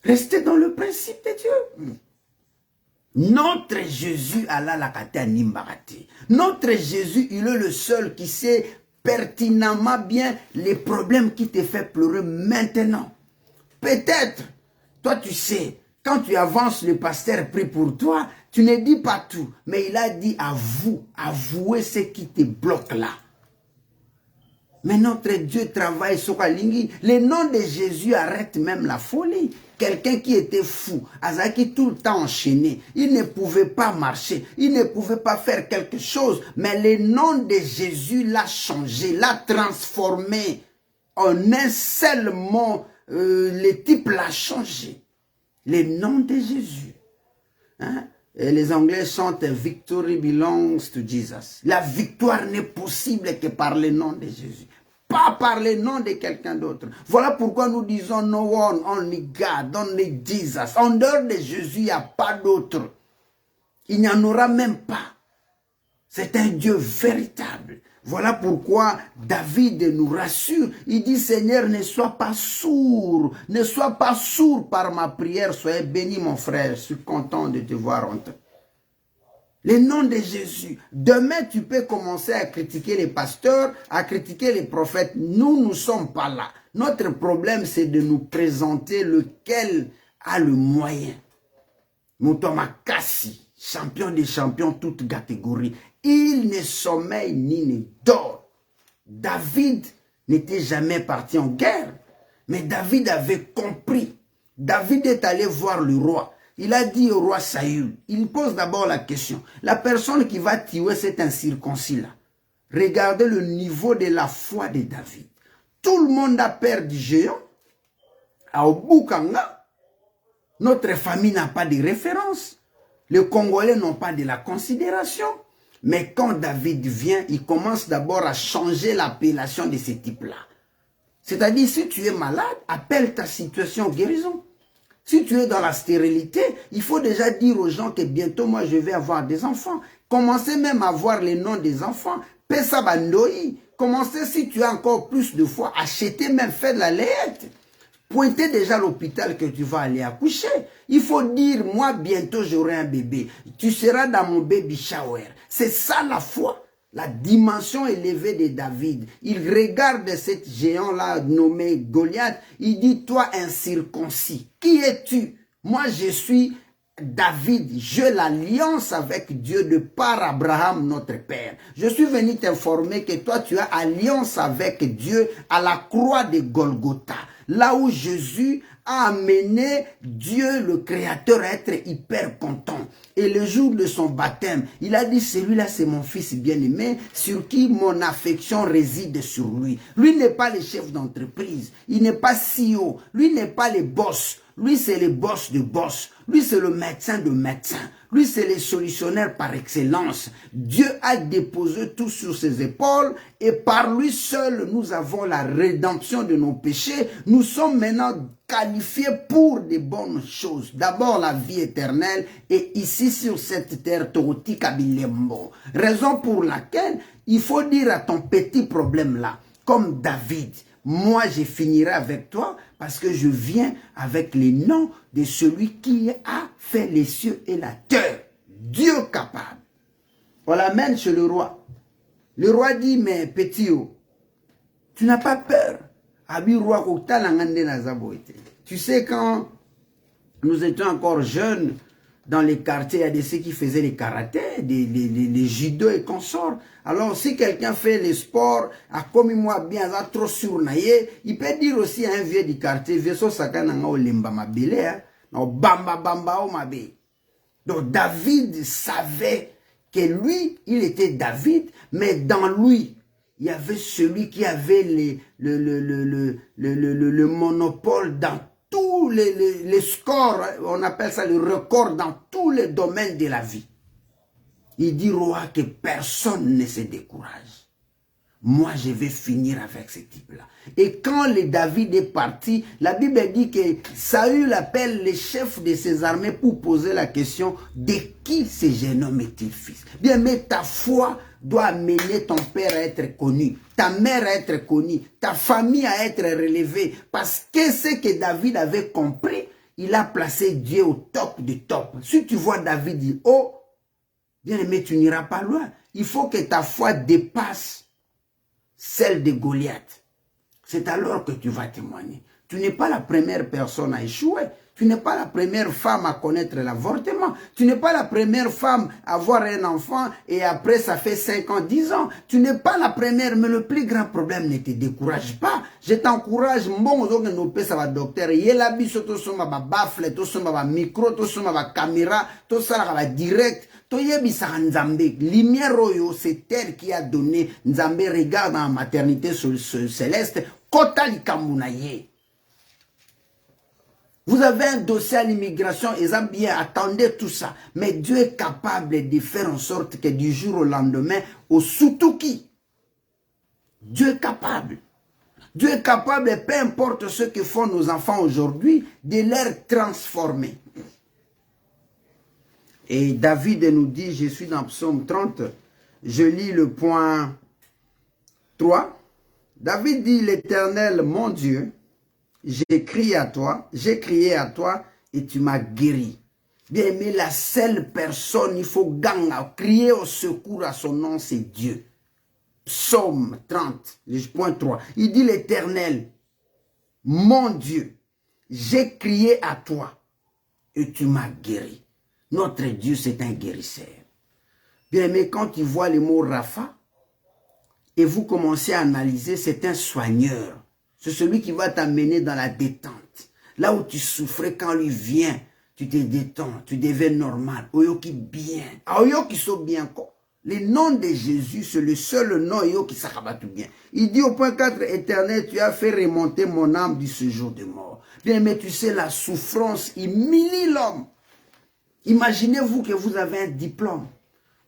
Restez dans le principe de Dieu. Notre Jésus Allah la kata nimbarate. Notre Jésus, il est le seul qui sait pertinemment bien les problèmes qui te font pleurer maintenant. Peut-être, toi tu sais, quand tu avances, le pasteur prie pour toi, tu ne dis pas tout, mais il a dit avouez ce qui te bloque là. Mais notre Dieu travaille sur la ligne. Le nom de Jésus arrête même la folie. Quelqu'un qui était fou, Azaki tout le temps enchaîné, il ne pouvait pas marcher, il ne pouvait pas faire quelque chose, mais le nom de Jésus l'a changé, l'a transformé en un seul mot. Le type l'a changé. Le nom de Jésus. Hein? Et les Anglais chantent « Victory belongs to Jesus ». La victoire n'est possible que par le nom de Jésus. Pas par le nom de quelqu'un d'autre. Voilà pourquoi nous disons « No one, only God, only Jesus ». En dehors de Jésus, il n'y a pas d'autre. Il n'y en aura même pas. C'est un Dieu véritable. Voilà pourquoi David nous rassure. Il dit, Seigneur, ne sois pas sourd. Ne sois pas sourd par ma prière. Soyez béni, mon frère. Je suis content de te voir en toi. Le nom de Jésus. Demain, tu peux commencer à critiquer les pasteurs, à critiquer les prophètes. Nous ne sommes pas là. Notre problème, c'est de nous présenter lequel a le moyen. Moutoma Kassi, champion des champions, toute catégorie. Il ne sommeille ni ne dort. David n'était jamais parti en guerre. Mais David avait compris. David est allé voir le roi. Il a dit au roi Saül, il pose d'abord la question. La personne qui va tuer cet incirconcis-là. Regardez le niveau de la foi de David. Tout le monde a peur du géant. À Obukanga, notre famille n'a pas de référence. Les Congolais n'ont pas de la considération. Mais quand David vient, il commence d'abord à changer l'appellation de ce type-là. C'est-à-dire, si tu es malade, appelle ta situation guérison. Si tu es dans la stérilité, il faut déjà dire aux gens que bientôt, moi, je vais avoir des enfants. Commencez même à voir les noms des enfants. Pesa bandoi. Commencez, si tu as encore plus de foi, achetez même, fais de la layette. Pointez déjà l'hôpital que tu vas aller accoucher. Il faut dire, moi, bientôt, j'aurai un bébé. Tu seras dans mon baby shower. C'est ça la foi. La dimension élevée de David. Il regarde cet géant-là nommé Goliath. Il dit, toi incirconcis, qui es-tu? Moi, je suis David. J'ai l'alliance avec Dieu de par Abraham, notre père. Je suis venu t'informer que toi, tu as alliance avec Dieu à la croix de Golgotha. Là où Jésus a amené Dieu, le Créateur, à être hyper content. Et le jour de son baptême, il a dit, celui-là, c'est mon fils bien-aimé, sur qui mon affection réside sur lui. Lui n'est pas le chef d'entreprise, il n'est pas CEO, lui n'est pas le boss. Lui, c'est le boss de boss. Lui, c'est le médecin de médecin. Lui, c'est le solutionnaire par excellence. Dieu a déposé tout sur ses épaules et par lui seul, nous avons la rédemption de nos péchés. Nous sommes maintenant qualifiés pour des bonnes choses. D'abord, la vie éternelle et ici sur cette terre, Toroti Kabilembo. Raison pour laquelle il faut dire à ton petit problème là, comme David, moi, je finirai avec toi parce que je viens avec les noms de celui qui a fait les cieux et la terre. Dieu capable. On l'amène chez le roi. Le roi dit, mais petit, tu n'as pas peur. Tu sais, quand nous étions encore jeunes, dans les quartiers, il y a des ceux qui faisaient les karatés, les judo et consorts. Alors, si quelqu'un fait les sports, a comme moi bien, a trop surnaillé, il peut dire aussi à un vieux du quartier, vieux so sakana o lemba mabele, no bamba bamba o mabe. Donc, David savait que lui, il était David, mais dans lui, il y avait celui qui avait le monopole dans tous les scores, on appelle ça le record dans tous les domaines de la vie. Il dit, roi, que personne ne se décourage. Moi, je vais finir avec ce type-là. Et quand le David est parti, la Bible dit que Saül appelle les chefs de ses armées pour poser la question de qui ce jeune homme est-il fils. Bien, mais ta foi doit amener ton père à être connu, ta mère à être connue, ta famille à être relevée. Parce que ce que David avait compris, il a placé Dieu au top du top. Si tu vois David dire, oh, bien aimé, tu n'iras pas loin. Il faut que ta foi dépasse celle de Goliath. C'est alors que tu vas témoigner. Tu n'es pas la première personne à échouer. Tu n'es pas la première femme à connaître l'avortement. Tu n'es pas la première femme à avoir un enfant et après ça fait 5 ans, 10 ans. Tu n'es pas la première, mais le plus grand problème, ne te décourage pas. Je t'encourage, bon, ça va docteur, yela biso to soma ba bafle, to soma ba micro, to soma ba caméra, to sala ba direct. Toyebisa Nzambe, lumière oyo, c'est elle qui a donné. Nzambe regarde dans la maternité céleste, kota likamunaye. Vous avez un dossier à l'immigration, et bien, attendez tout ça. Mais Dieu est capable de faire en sorte que du jour au lendemain, au Sutuki, Dieu est capable. Dieu est capable, peu importe ce que font nos enfants aujourd'hui, de les transformer. Et David nous dit, je suis dans Psaume 30, je lis le point 3. David dit, l'Éternel, mon Dieu, j'ai crié à toi et tu m'as guéri. Bien aimé, la seule personne, il faut ganga, crier au secours à son nom, c'est Dieu. Psaume 30, le point 3. Il dit, l'Éternel, mon Dieu, j'ai crié à toi et tu m'as guéri. Notre Dieu, c'est un guérisseur. Bien aimé, quand tu vois le mot Rapha, et vous commencez à analyser, c'est un soigneur. C'est celui qui va t'amener dans la détente. Là où tu souffrais, quand lui vient, tu te détends, tu deviens normal. Oyoki bien. Oyoki so bien quoi. Le nom de Jésus, c'est le seul nom qui s'accabate bien. Il dit au point 4, Éternel, tu as fait remonter mon âme du séjour de mort. Bien, mais tu sais, la souffrance humilie l'homme. Imaginez-vous que vous avez un diplôme,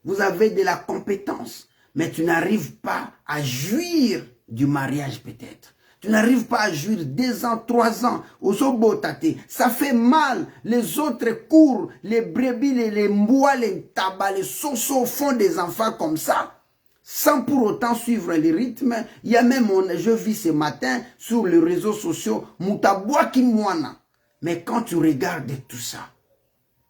vous avez de la compétence, mais tu n'arrives pas à jouir du mariage peut-être. Tu n'arrives pas à jouir 2 ans, 3 ans, aux obotate. Ça fait mal. Les autres courent, les brebis, les mbois, les tabacs, les sosos font des enfants comme ça, sans pour autant suivre les rythmes. Il y a même, je vis ce matin sur les réseaux sociaux, Mutaboa Kimwana. Mais quand tu regardes tout ça,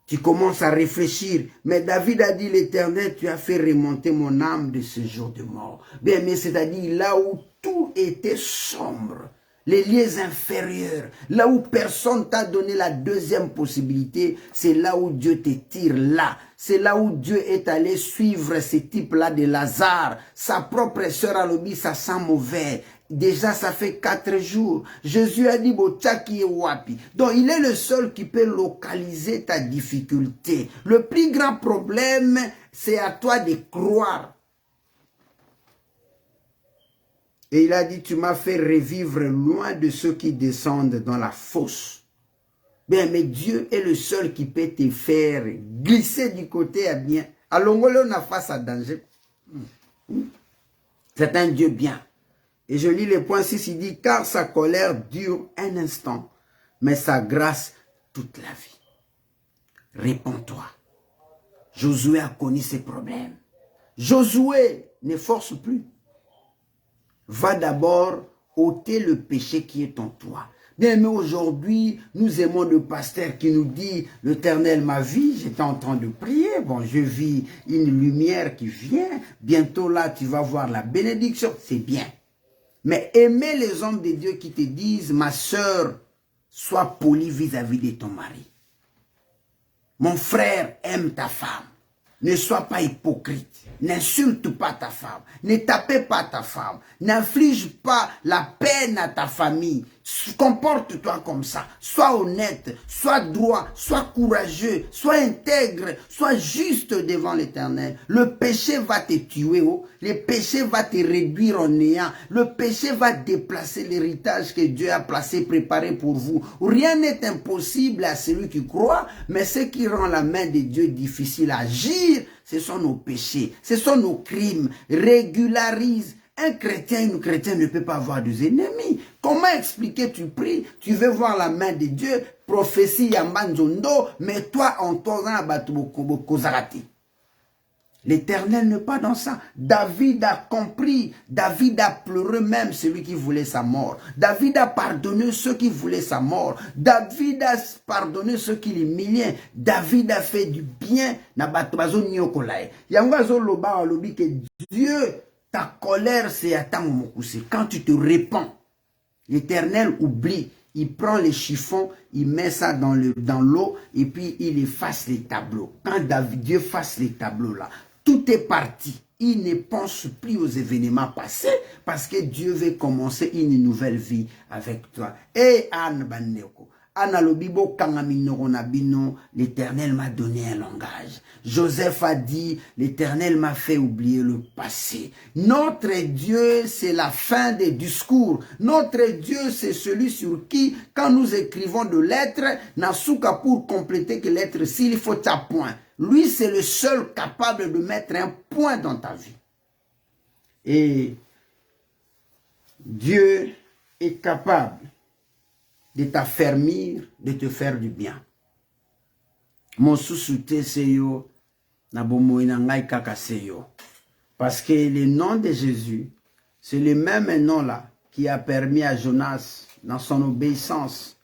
Tu commences à réfléchir. Mais David a dit, l'Éternel, tu as fait remonter mon âme de ce jour de mort. Bien, mais c'est-à-dire là où tout était sombre, les lieux inférieurs, là où personne t'a donné la deuxième possibilité, c'est là où Dieu te tire là. C'est là où Dieu est allé suivre ce type-là de Lazare. Sa propre sœur a dit, ça sent mauvais. Déjà, ça fait 4 jours. Jésus a dit, Bochaki et Wapi. Donc, il est le seul qui peut localiser ta difficulté. Le plus grand problème, c'est à toi de croire. Et il a dit, tu m'as fait revivre loin de ceux qui descendent dans la fosse. Bien, mais Dieu est le seul qui peut te faire glisser du côté à bien. Alors, on a face à danger. C'est un Dieu bien. Et je lis le point 6, il dit, car sa colère dure un instant, mais sa grâce toute la vie. Réponds-toi. Josué a connu ses problèmes. Josué ne force plus. Va d'abord ôter le péché qui est en toi. Bien, mais aujourd'hui, nous aimons le pasteur qui nous dit, l'Éternel ma vie, j'étais en train de prier, bon, je vis une lumière qui vient, bientôt là, tu vas voir la bénédiction, c'est bien. Mais aimer les hommes de Dieu qui te disent, ma sœur, sois poli vis-à-vis de ton mari. Mon frère, aime ta femme. Ne sois pas hypocrite. N'insulte pas ta femme. Ne tapez pas ta femme. N'inflige pas la peine à ta famille. Comporte-toi comme ça. Sois honnête, sois droit, sois courageux, sois intègre, sois juste devant l'Éternel. Le péché va te tuer. Oh. Le péché va te réduire en néant. Le péché va déplacer l'héritage que Dieu a placé, préparé pour vous. Rien n'est impossible à celui qui croit, mais ce qui rend la main de Dieu difficile à agir, ce sont nos péchés, ce sont nos crimes. Régularise. Un chrétien, une chrétienne ne peut pas avoir des ennemis. Comment expliquer, tu pries, tu veux voir la main de Dieu, prophétie Yambanzondo, mais toi en tornant Kozarati. L'Éternel n'est pas dans ça. David a compris. David a pleuré même celui qui voulait sa mort. David a pardonné ceux qui voulaient sa mort. David a pardonné ceux qui l'humiliaient. David a fait du bien. Que Dieu, ta colère, c'est à ta momokoussé. Quand tu te répands, l'Éternel oublie. Il prend les chiffons, il met ça dans l'eau et puis il efface les tableaux. Quand Dieu fasse les tableaux là, tout est parti. Il ne pense plus aux événements passés parce que Dieu veut commencer une nouvelle vie avec toi. Et Anne Baneko. L'Éternel m'a donné un langage. Joseph a dit, l'Éternel m'a fait oublier le passé. Notre Dieu, c'est la fin des discours. Notre Dieu, c'est celui sur qui, quand nous écrivons de lettres, Nasuka pour compléter que lettre, s'il faut ta point. Lui, c'est le seul capable de mettre un point dans ta vie. Et Dieu est capable de t'affermir, de te faire du bien. Mon sous-souté, c'est yo, parce que le nom de Jésus, c'est le même nom là qui a permis à Jonas, dans son obéissance,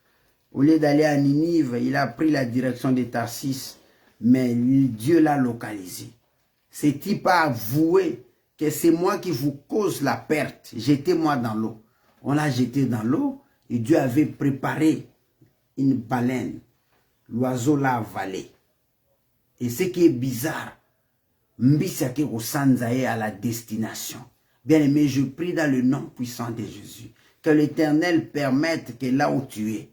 au lieu d'aller à Ninive, il a pris la direction de Tarsis, mais Dieu l'a localisé. Ce type a avoué que c'est moi qui vous cause la perte. Jetez-moi dans l'eau. On l'a jeté dans l'eau. Et Dieu avait préparé une baleine. L'oiseau l'a avalé. Et ce qui est bizarre, Mbisake Osanzae à la destination. Bien aimé, je prie dans le nom puissant de Jésus, que l'Éternel permette que là où tu es,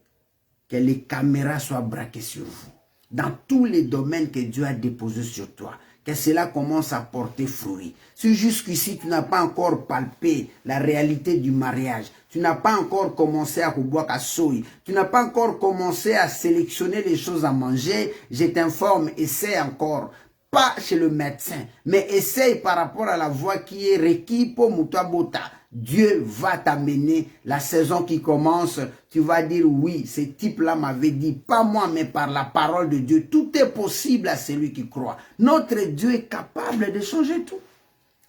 que les caméras soient braquées sur vous. Dans tous les domaines que Dieu a déposés sur toi, que cela commence à porter fruit. Si jusqu'ici tu n'as pas encore palpé la réalité du mariage, tu n'as pas encore commencé à boire à soy, tu n'as pas encore commencé à sélectionner les choses à manger, je t'informe, essaie encore. Pas chez le médecin, mais essaye par rapport à la voie qui est requise pour Moutouabota. Dieu va t'amener la saison qui commence. Tu vas dire oui, ce type-là m'avait dit, pas moi, mais par la parole de Dieu. Tout est possible à celui qui croit. Notre Dieu est capable de changer tout.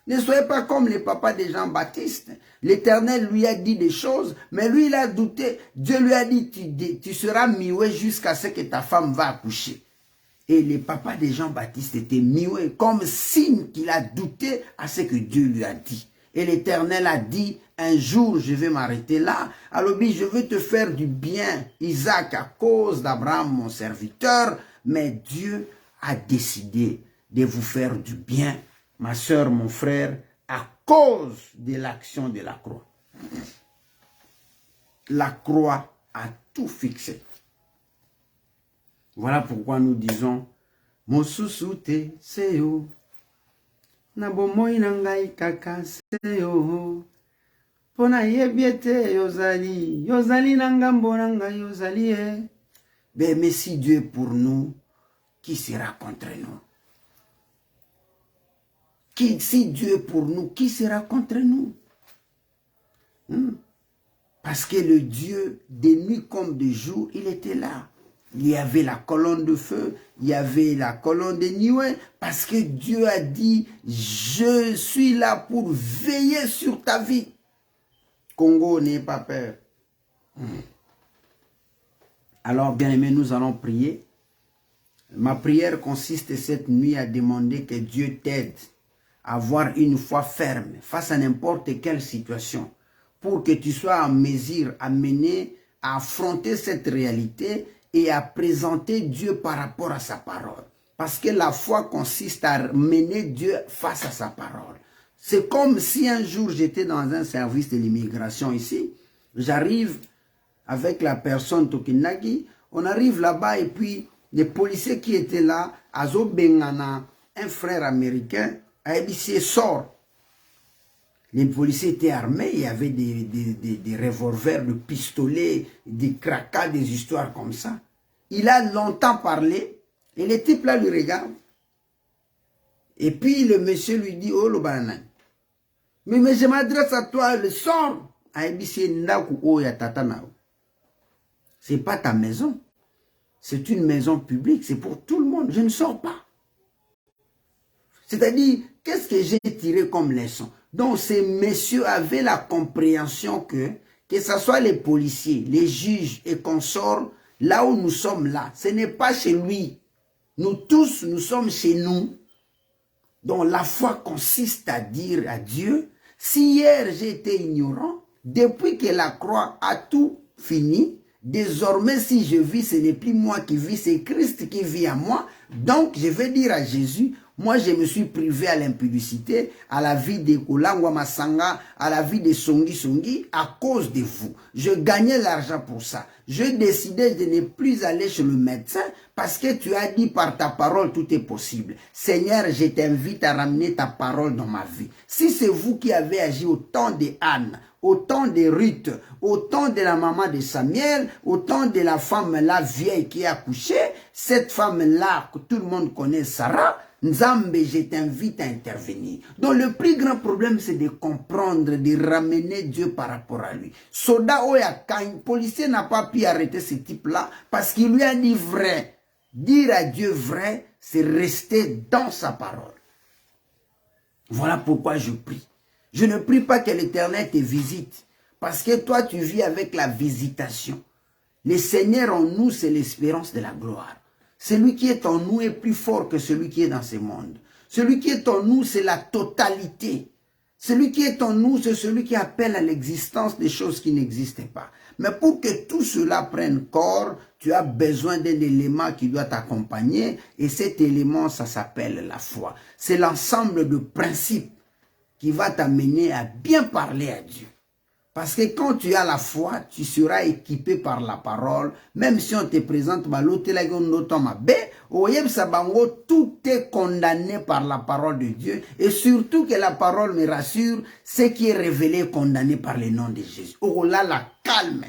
Ne soyez pas comme les papas de Jean-Baptiste. L'Éternel lui a dit des choses, mais lui il a douté. Dieu lui a dit, tu seras mioué jusqu'à ce que ta femme va accoucher. Et le papa de Jean-Baptiste était muet, comme signe qu'il a douté à ce que Dieu lui a dit. Et l'Éternel a dit, un jour je vais m'arrêter là. Alors je veux te faire du bien, Isaac, à cause d'Abraham, mon serviteur. Mais Dieu a décidé de vous faire du bien, ma soeur, mon frère, à cause de l'action de la croix. La croix a tout fixé. Voilà pourquoi nous disons, Mosusu te seyo, nabomoi nangai kaka seyo, pona yebiete yozali, yozali nangambo nangai yozali e. Mais si Dieu est pour nous, qui sera contre nous? Si Dieu est pour nous, qui sera contre nous? Parce que le Dieu, de nuit comme de jour, il était là. Il y avait la colonne de feu, il y avait la colonne de nuée, parce que Dieu a dit, je suis là pour veiller sur ta vie. Congo, n'ayez pas peur. Alors, bien-aimés, nous allons prier. Ma prière consiste cette nuit à demander que Dieu t'aide à avoir une foi ferme face à n'importe quelle situation, pour que tu sois en mesure à mener, à affronter cette réalité et à présenter Dieu par rapport à sa parole. Parce que la foi consiste à mener Dieu face à sa parole. C'est comme si un jour j'étais dans un service de l'immigration ici, j'arrive avec la personne Tokinagi, on arrive là-bas et puis les policiers qui étaient là, Azo Bengana, un frère américain, a dit sort. Les policiers étaient armés, il y avait des revolvers, des pistolets, des cracas, des histoires comme ça. Il a longtemps parlé, et le type là lui regarde. Et puis le monsieur lui dit, oh le banane. Mais je m'adresse à toi, le sort. C'est pas ta maison. C'est une maison publique, c'est pour tout le monde. Je ne sors pas. C'est-à-dire, qu'est-ce que j'ai tiré comme leçon? Donc, ces messieurs avaient la compréhension que ce soit les policiers, les juges et consorts, là où nous sommes là, ce n'est pas chez lui. Nous tous, nous sommes chez nous. Donc, la foi consiste à dire à Dieu, si hier j'ai été ignorant, depuis que la croix a tout fini, désormais, si je vis, ce n'est plus moi qui vis, c'est Christ qui vit en moi. Donc, je vais dire à Jésus, moi, je me suis privé à l'impudicité, à la vie de Kolangwa Masanga, à la vie de Songi Songi, à cause de vous. Je gagnais l'argent pour ça. Je décidais de ne plus aller chez le médecin parce que tu as dit par ta parole, tout est possible. Seigneur, je t'invite à ramener ta parole dans ma vie. Si c'est vous qui avez agi au temps de Anne, au temps de Ruth, au temps de la maman de Samuel, au temps de la femme là vieille qui a accouché, cette femme là que tout le monde connaît, Sarah, Nzambe, je t'invite à intervenir. Donc le plus grand problème, c'est de comprendre, de ramener Dieu par rapport à lui. Soda Oya, quand un policier n'a pas pu arrêter ce type-là, parce qu'il lui a dit vrai. Dire à Dieu vrai, c'est rester dans sa parole. Voilà pourquoi je prie. Je ne prie pas que l'Éternel te visite, parce que toi, tu vis avec la visitation. Le Seigneur en nous, c'est l'espérance de la gloire. Celui qui est en nous est plus fort que celui qui est dans ce monde. Celui qui est en nous, c'est la totalité. Celui qui est en nous, c'est celui qui appelle à l'existence des choses qui n'existaient pas. Mais pour que tout cela prenne corps, tu as besoin d'un élément qui doit t'accompagner. Et cet élément, ça s'appelle la foi. C'est l'ensemble de principes qui va t'amener à bien parler à Dieu. Parce que quand tu as la foi, tu seras équipé par la parole. Même si on te présente, tout est condamné par la parole de Dieu. Et surtout que la parole me rassure, ce qui est révélé est condamné par le nom de Jésus. Oh là, la calme.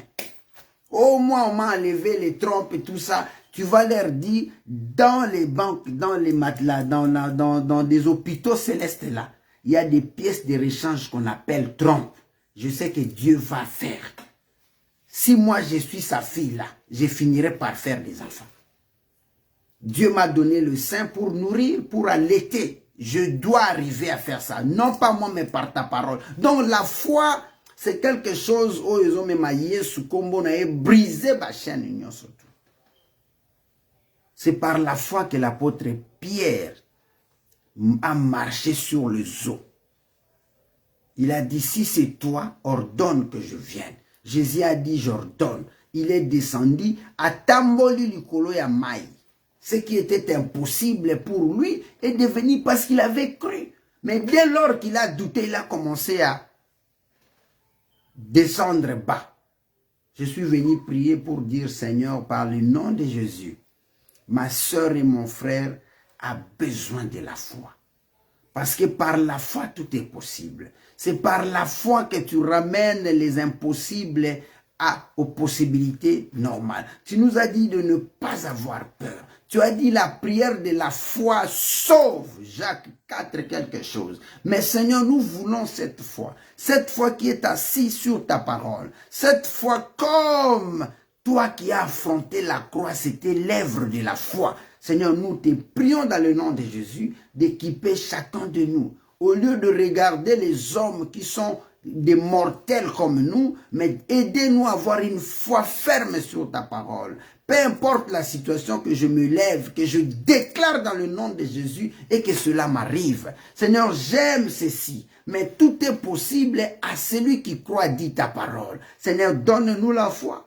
Oh, moi, on m'a enlevé les trompes et tout ça. Tu vas leur dire, dans les banques, dans les matelas, dans des hôpitaux célestes là, il y a des pièces de rechange qu'on appelle trompes. Je sais que Dieu va faire. Si moi je suis sa fille là, je finirai par faire des enfants. Dieu m'a donné le sein pour nourrir, pour allaiter. Je dois arriver à faire ça. Non pas moi, mais par ta parole. Donc la foi, c'est quelque chose où ils ont même sous combo brisé ma chaîne union surtout. C'est par la foi que l'apôtre Pierre a marché sur les eaux. Il a dit, si c'est toi, ordonne que je vienne. Jésus a dit, j'ordonne. Il est descendu à Tamboli Likolo ya Maï. Ce qui était impossible pour lui est devenu parce qu'il avait cru. Mais dès lors qu'il a douté, il a commencé à descendre bas. Je suis venu prier pour dire, Seigneur, par le nom de Jésus, ma soeur et mon frère a besoin de la foi. Parce que par la foi, tout est possible. C'est par la foi que tu ramènes les impossibles aux possibilités normales. Tu nous as dit de ne pas avoir peur. Tu as dit la prière de la foi sauve, Jacques 4 quelque chose. Mais Seigneur, nous voulons cette foi qui est assise sur ta parole. Cette foi comme toi qui as affronté la croix, c'était l'œuvre de la foi. Seigneur, nous te prions dans le nom de Jésus d'équiper chacun de nous. Au lieu de regarder les hommes qui sont des mortels comme nous, mais aidez-nous à avoir une foi ferme sur ta parole. Peu importe la situation, que je me lève, que je déclare dans le nom de Jésus et que cela m'arrive. Seigneur, j'aime ceci, mais tout est possible à celui qui croit, dit ta parole. Seigneur, donne-nous la foi.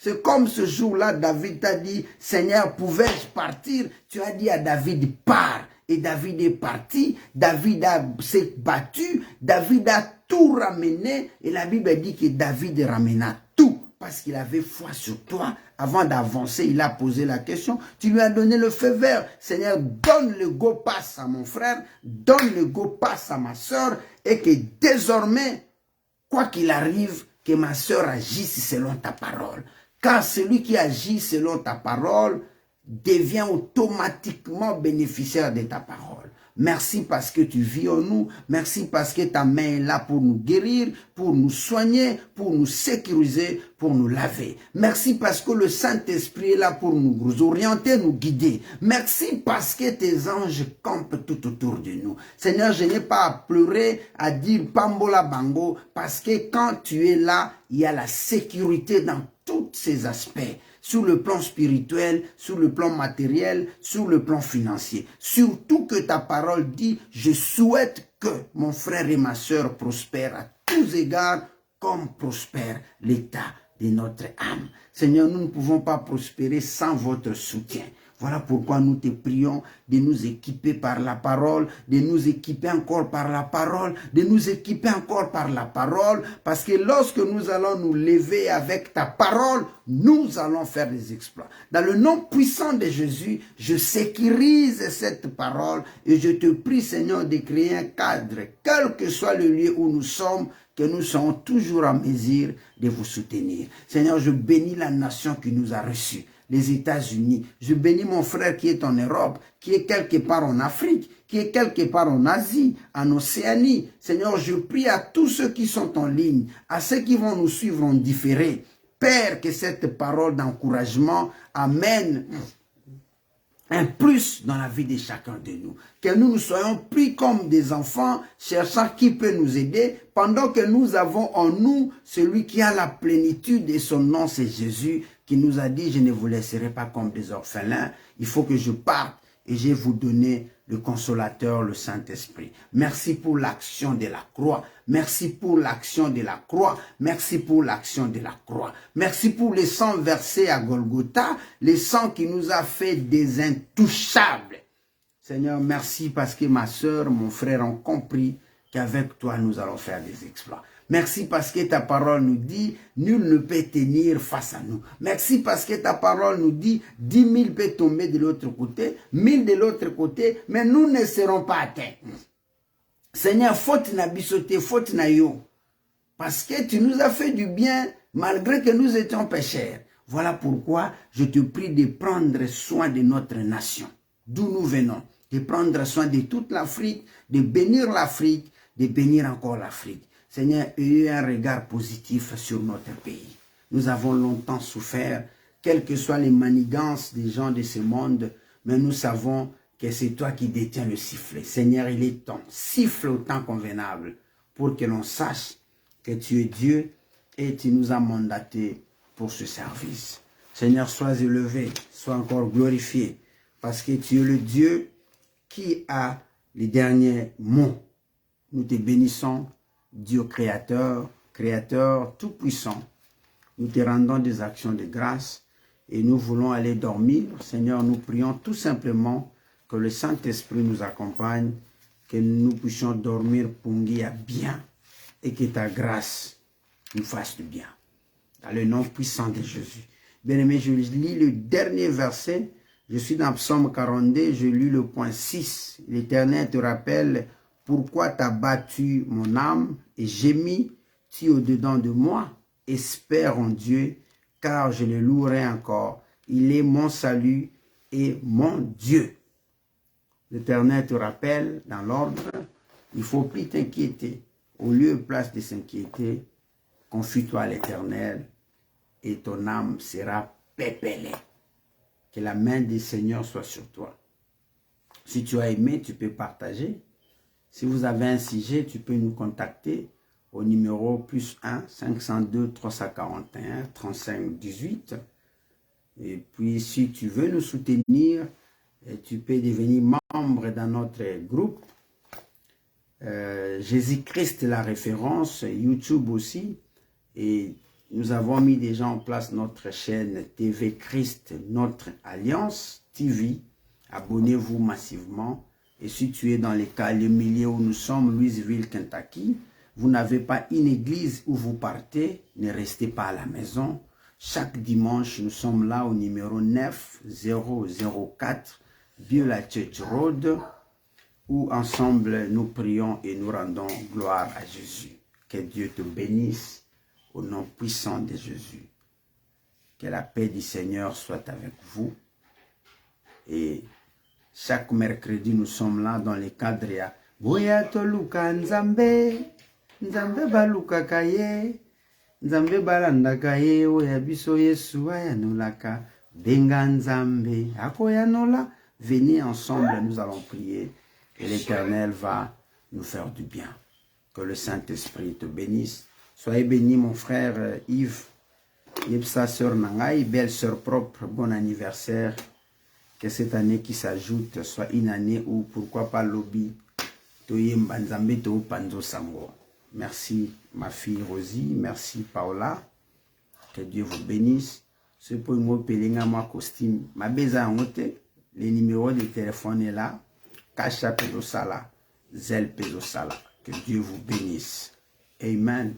C'est comme ce jour-là, David t'a dit, Seigneur, pouvais-je partir? Tu as dit à David, pars. Et David est parti, David s'est battu, David a tout ramené. Et la Bible dit que David ramena tout parce qu'il avait foi sur toi. Avant d'avancer, il a posé la question. Tu lui as donné le feu vert. Seigneur, donne le go pass à mon frère, donne le go pass à ma soeur. Et que désormais, quoi qu'il arrive, que ma soeur agisse selon ta parole. Car celui qui agit selon ta parole devient automatiquement bénéficiaire de ta parole. Merci parce que tu vis en nous. Merci parce que ta main est là pour nous guérir, pour nous soigner, pour nous sécuriser, pour nous laver. Merci parce que le Saint-Esprit est là pour nous orienter, nous guider. Merci parce que tes anges campent tout autour de nous. Seigneur, je n'ai pas à pleurer, à dire Pambola Bango, parce que quand tu es là, il y a la sécurité dans tous ces aspects. Sur le plan spirituel, sur le plan matériel, sur le plan financier. Surtout que ta parole dit, je souhaite que mon frère et ma soeur prospèrent à tous égards comme prospère l'état de notre âme. Seigneur, nous ne pouvons pas prospérer sans votre soutien. Voilà pourquoi nous te prions de nous équiper par la parole, de nous équiper encore par la parole, de nous équiper encore par la parole, parce que lorsque nous allons nous lever avec ta parole, nous allons faire des exploits. Dans le nom puissant de Jésus, je sécurise cette parole et je te prie, Seigneur, de créer un cadre, quel que soit le lieu où nous sommes, que nous serons toujours en mesure de vous soutenir. Seigneur, je bénis la nation qui nous a reçus. Les États-Unis. Je bénis mon frère qui est en Europe, qui est quelque part en Afrique, qui est quelque part en Asie, en Océanie. Seigneur, je prie à tous ceux qui sont en ligne, à ceux qui vont nous suivre en différé. Père, que cette parole d'encouragement amène un plus dans la vie de chacun de nous. Que nous nous soyons pris comme des enfants, cherchant qui peut nous aider, pendant que nous avons en nous celui qui a la plénitude et son nom c'est Jésus, qui nous a dit, je ne vous laisserai pas comme des orphelins, il faut que je parte et je vais vous donner le consolateur, le Saint-Esprit. Merci pour l'action de la croix. Merci pour l'action de la croix. Merci pour l'action de la croix. Merci pour le sang versé à Golgotha, le sang qui nous a fait des intouchables. Seigneur, merci parce que ma soeur, mon frère ont compris qu'avec toi, nous allons faire des exploits. Merci parce que ta parole nous dit, nul ne peut tenir face à nous. Merci parce que ta parole nous dit, 10 000 peuvent tomber de l'autre côté, 1000 de l'autre côté, mais nous ne serons pas atteints. Seigneur, faute na bisoté, faute na yo. Parce que tu nous as fait du bien, malgré que nous étions pécheurs. Voilà pourquoi je te prie de prendre soin de notre nation, d'où nous venons, de prendre soin de toute l'Afrique, de bénir l'Afrique, de bénir encore l'Afrique. Seigneur, ayez un regard positif sur notre pays. Nous avons longtemps souffert, quelles que soient les manigances des gens de ce monde, mais nous savons que c'est toi qui détiens le sifflet. Seigneur, il est temps, siffle au temps convenable, pour que l'on sache que tu es Dieu et tu nous as mandatés pour ce service. Seigneur, sois élevé, sois encore glorifié. parce que tu es le Dieu qui a les derniers mots. Nous te bénissons, Dieu créateur, créateur tout-puissant. Nous te rendons des actions de grâce et nous voulons aller dormir. Seigneur, nous prions tout simplement que le Saint-Esprit nous accompagne, que nous puissions dormir pongés à bien et que ta grâce nous fasse du bien. Dans le nom puissant de Jésus. Bien-aimé, je lis le dernier verset. Je suis dans Psaume 42, je lis le point 6. L'Éternel te rappelle pourquoi tu as battu mon âme et gémis-tu au-dedans de moi. Espère en Dieu, car je le louerai encore. Il est mon salut et mon Dieu. L'Éternel te rappelle dans l'ordre, il ne faut plus t'inquiéter. Au lieu et place de s'inquiéter, confie-toi à l'Éternel et ton âme sera pépélée. Que la main du Seigneur soit sur toi. Si tu as aimé, tu peux partager. Si vous avez un sujet, tu peux nous contacter au numéro +1 502 341 35 18. Et puis, si tu veux nous soutenir, tu peux devenir membre dans notre groupe. Jésus-Christ, la référence, YouTube aussi. Et nous avons mis déjà en place notre chaîne TV Christ, notre Alliance TV. Abonnez-vous massivement. Et si tu es dans le milieu où nous sommes, Louisville, Kentucky, vous n'avez pas une église où vous partez, ne restez pas à la maison. Chaque dimanche, nous sommes là au numéro 9004 Beulah Church Road, où ensemble nous prions et nous rendons gloire à Jésus. Que Dieu te bénisse au nom puissant de Jésus. Que la paix du Seigneur soit avec vous. Et chaque mercredi, nous sommes là dans le cadre ya Boya toluka nzambe, nzambe baluka kaye, nzambe balanda kaye, oya biso Yesu ayanolaka, benga nzambe, akoyanola. Venez ensemble, nous allons prier et l'Éternel va nous faire du bien. Que le Saint-Esprit te bénisse. Soyez bénis, mon frère Yves, sa sœur Nangaï, belle sœur propre, bon anniversaire. Que cette année qui s'ajoute soit une année où, pourquoi pas, lobby, merci ma fille Rosie, merci Paola, que Dieu vous bénisse. Ce pour moi, pelinga moi costume, ma beza angote, les numéros de téléphone est là, Kasha Pedosala, Zel Pedosala, que Dieu vous bénisse. Amen.